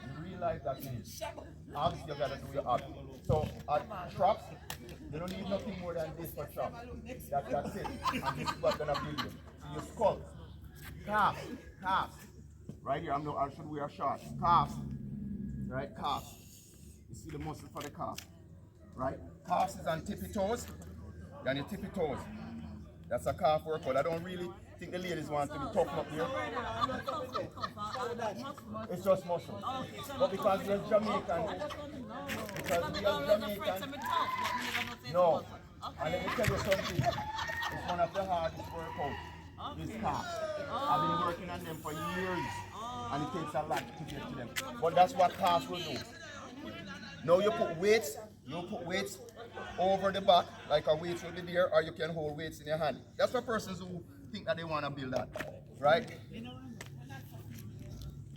In real life, that means abs, you gotta do your abs. So at traps, you don't need nothing more than this for traps. That's it. And this is what's gonna build you. So your skull, calves. Right here, I should wear shorts. Calves. Right? Calves. You see the muscle for the calf. Right? Calves is on tippy toes. You're on your tippy toes. That's a calf workout. I don't really think the ladies want to be tough up here. It's just muscle. But because we're Jamaican, no. And let me tell you something. It's one of the hardest workouts. This calf. I've been working on them for years. And it takes a lot to get to them. But that's what calves will do. Now you put weights over the back, like a weight will be there, or you can hold weights in your hand. That's for persons who think that they want to build that, right?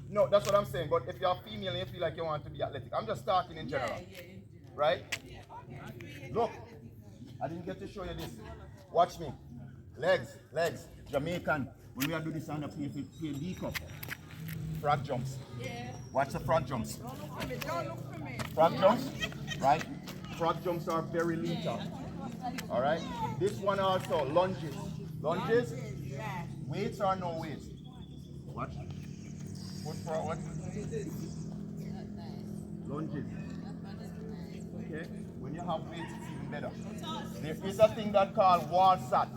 No, that's what I'm saying. But if you're a female and you feel like you want to be athletic, I'm just talking in general, right? Look, I didn't get to show you this. Watch me. Legs, Jamaican. When we do this on the PLD cup, frog jumps. Watch the frog jumps. Frog jumps, right? Frog jumps are very lethal. All right. This one also lunges. Lunges. Weights or no weights. Watch. Foot forward. Lunges. Okay. When you have weights, it's even better. There is a thing that called wall sat.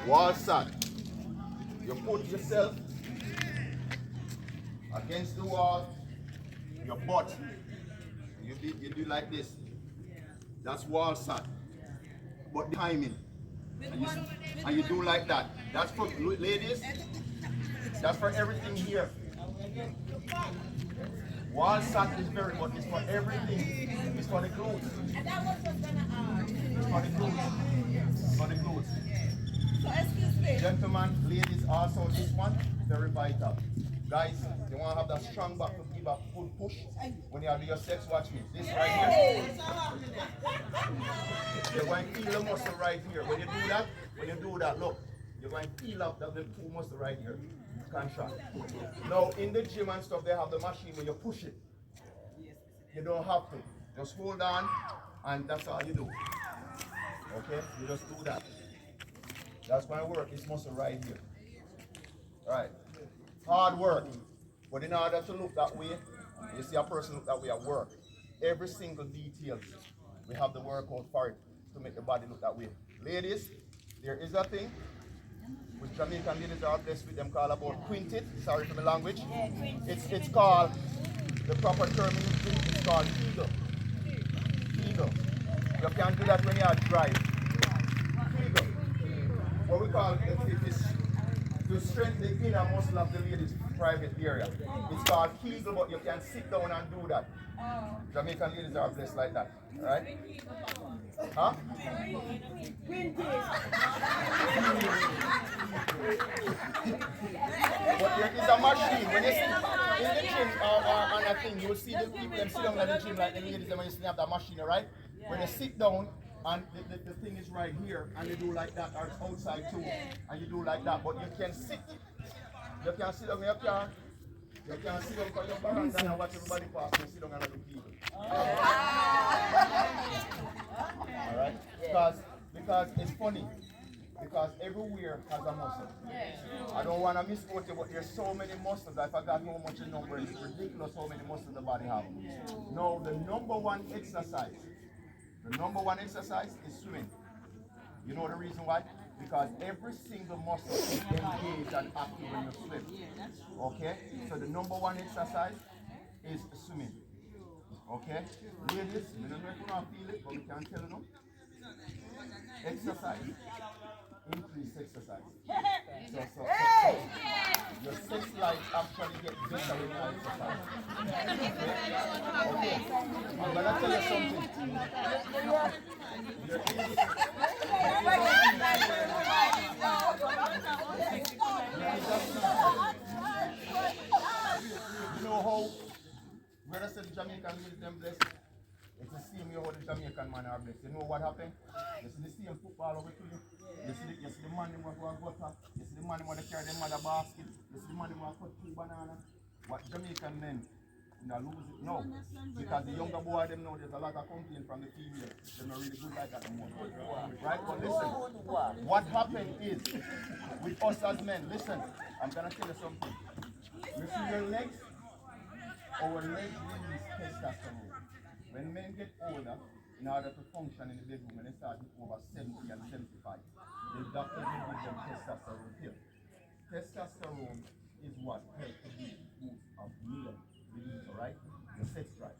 Wall sat. You put yourself against the wall, your butt. You do like this. That's wall sat. But timing. And you do like that. That's for ladies. That's for everything here. Wall sat is very much. It's for everything. It's for the glutes. It's for the glutes. It's for the glutes. So excuse me. Gentlemen, ladies, also this one, very vital. Guys, you want to have that strong back to give a full push when you have your sex. Watch me. This right here. You're going to feel the muscle right here. When you do that, look, you're going to feel up the two muscle right here. Contract. Now in the gym and stuff, they have the machine where you push it. You don't have to. Just hold on, and that's all you do. Okay? You just do that. That's going to work. This muscle right here. Right. Hard work. But in order to look that way, you see a person look that way at work. Every single detail, we have the workout for it to make the body look that way. Ladies, there is a thing which Jamaican ladies are blessed with them called about quintet. Sorry for the language. It's called, the proper term is called eagle. Eagle. You can do that when you are drive. Eagle. What we call it is to strengthen the inner muscle of the lady's private area. It's called Kegel, but you can sit down and do that. Jamaican ladies are blessed like that, right? Huh? But there is a machine. When you sit in the gym on a thing, you will see the people them sit down at the gym like the ladies when you sit have that machine, right? When you sit down and the thing is right here and you do like that, or it's outside too, and you do like that, but you can sit. You can sit down, you can sit down for your balance and watch everybody pass and sit down and do people. Alright? Because it's funny. Because everywhere has a muscle. I don't want to misquote you, but there's so many muscles. I forgot how much the number is. It's ridiculous how many muscles the body has. Now, the number one exercise is swimming. You know the reason why? Because every single muscle is engaged and active when you swim. Okay? So the number one exercise is swimming. Okay? Ladies, we don't know if you don't feel it, but we can tell you. Exercise. Increase exercise. So your sex life actually gets better when you exercise. Okay? I'm gonna tell you something. You know how when I said Jamaican ladies them blessed? It's the same way how the Jamaican man are blessed. You know what happened? You see the same football over to you. You see the man who go gutter. You see the man who carry them mother basket. You see the man who cut 2 bananas. What Jamaican men lose it? No. Because the younger boy them know there's a lot of complaint from the female. They're not really good like that anymore. Right? But listen, what happened is with us as men, listen, I'm gonna tell you something. You see your legs? Our legs release testosterone. When men get older, in order to function in the bedroom, when they start with over 70 and 75, the doctor will give them testosterone pill. Testosterone is what helps to boost of male libido, right? Your sex drive.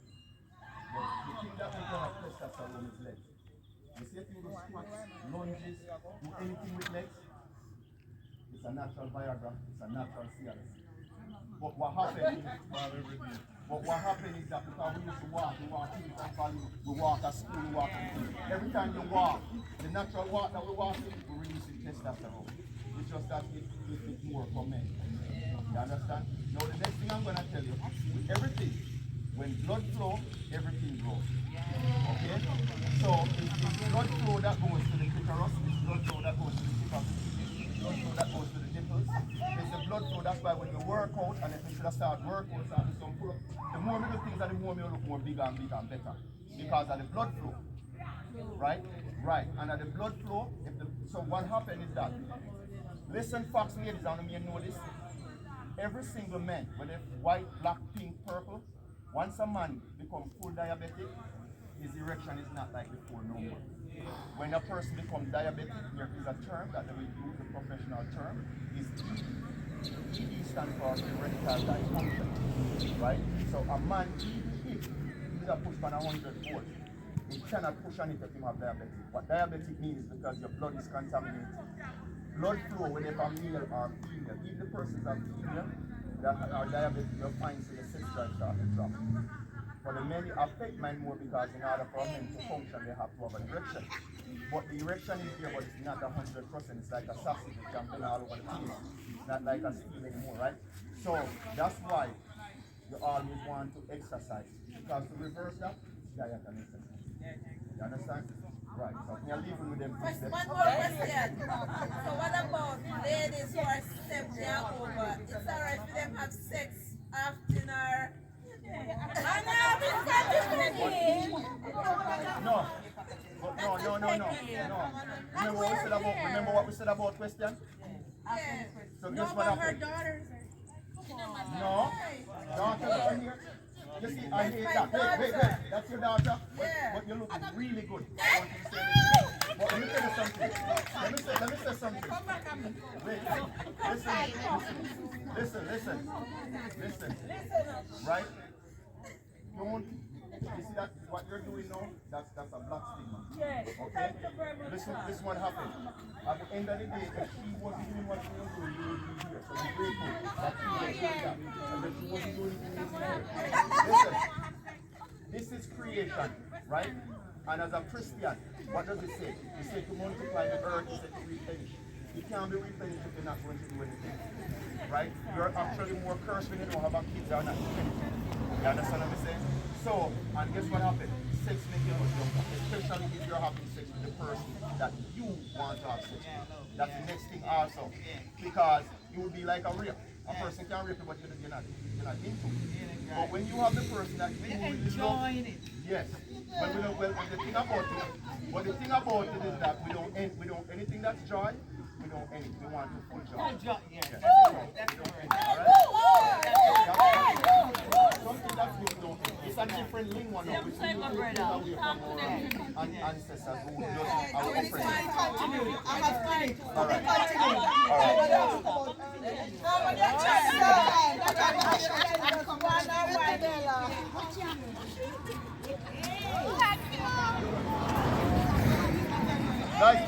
But the thing that will have testosterone is legs. You see if you do squats, lunges, do anything with legs, it's a natural Viagra, it's a natural Cialis. But what happened is that because we used to walk in from valley, we walk at school, we walk at school. Every time you walk, the natural walk that we walk in, we release testosterone. It's just that it's more for men. You understand? Now the next thing I'm going to tell you, with everything, when blood flow, everything grows. Okay? So it's blood flow that goes to the clitoris, it's blood flow that goes to the tip of the penis, blood flow that goes to the nipples. It's the blood flow, that's why when you work out, and if you should have started working, start some pull up, the more we do things, the more we look more bigger and bigger and better. Because of the blood flow. Right? Right. And at the blood flow, so what happened is that, listen Fox ladies, I don't know this. Every single man, whether it's white, black, pink, purple, once a man becomes full diabetic, his erection is not like before no more. When a person becomes diabetic, there is a term that they will use, a professional term, is ED. ED stands for erectile dysfunction, right? So a man, if he's a push on 100 volts, he cannot push on it if he have diabetes. What diabetic means is because your blood is contaminated. Blood flow, whether male or female, if the person is a female that are diabetic, you'll find so your sex drive starts to drop. For the men, it affects men more because in order for men to function, they have to have an erection. But the erection is there, but it's not 100%. It's like a sausage, it can bend all over the place. It's not like a steel anymore, right? So that's why you always want to exercise. Because to reverse that, diet and exercise. You understand? Right. So we are living with them. One more question. So what about ladies who are 70 and over? It's alright for them have sex after dinner. No. Remember what we said about question? Yes. So guess what happened? No. Daughters are here. You see, I hate that. Wait. That's your daughter? Yeah. But you look really good. I want you to say anything. But let me tell you something. Let me say something. Wait. Listen. Right? You see that what you're doing now? That's a black stigma. Yes. Okay? This one happened. At the end of the day, if she wasn't doing what she was doing, you would be here. So you're grateful that she was doing that. And if she wasn't doing it, you would be here. Listen, this is creation, right? And as a Christian, what does it say? It says to multiply the earth, it says to replenish. You can't be replenished if you're not going to do anything. Right? You're actually more cursed when you don't have a kids or not. You understand what I'm saying? So, and guess what happened? Sex makes you much younger, especially if you're having sex with the person that you want to have sex with. That's the next thing also. Because you would be like a rape. A person can rape you, but you're not into it. But when you have the person that you really love, yes. But we don't, well, the thing about it is that we don't anything that's joy, we don't end it. We want to full joy. Yes. That's the word. Something that's we don't end. It's a different thing one now. We take away from our ancestors who does our oppression. Alright. Guys,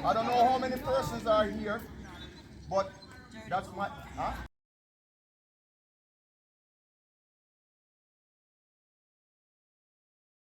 I don't know how many persons are here, but that's my, huh?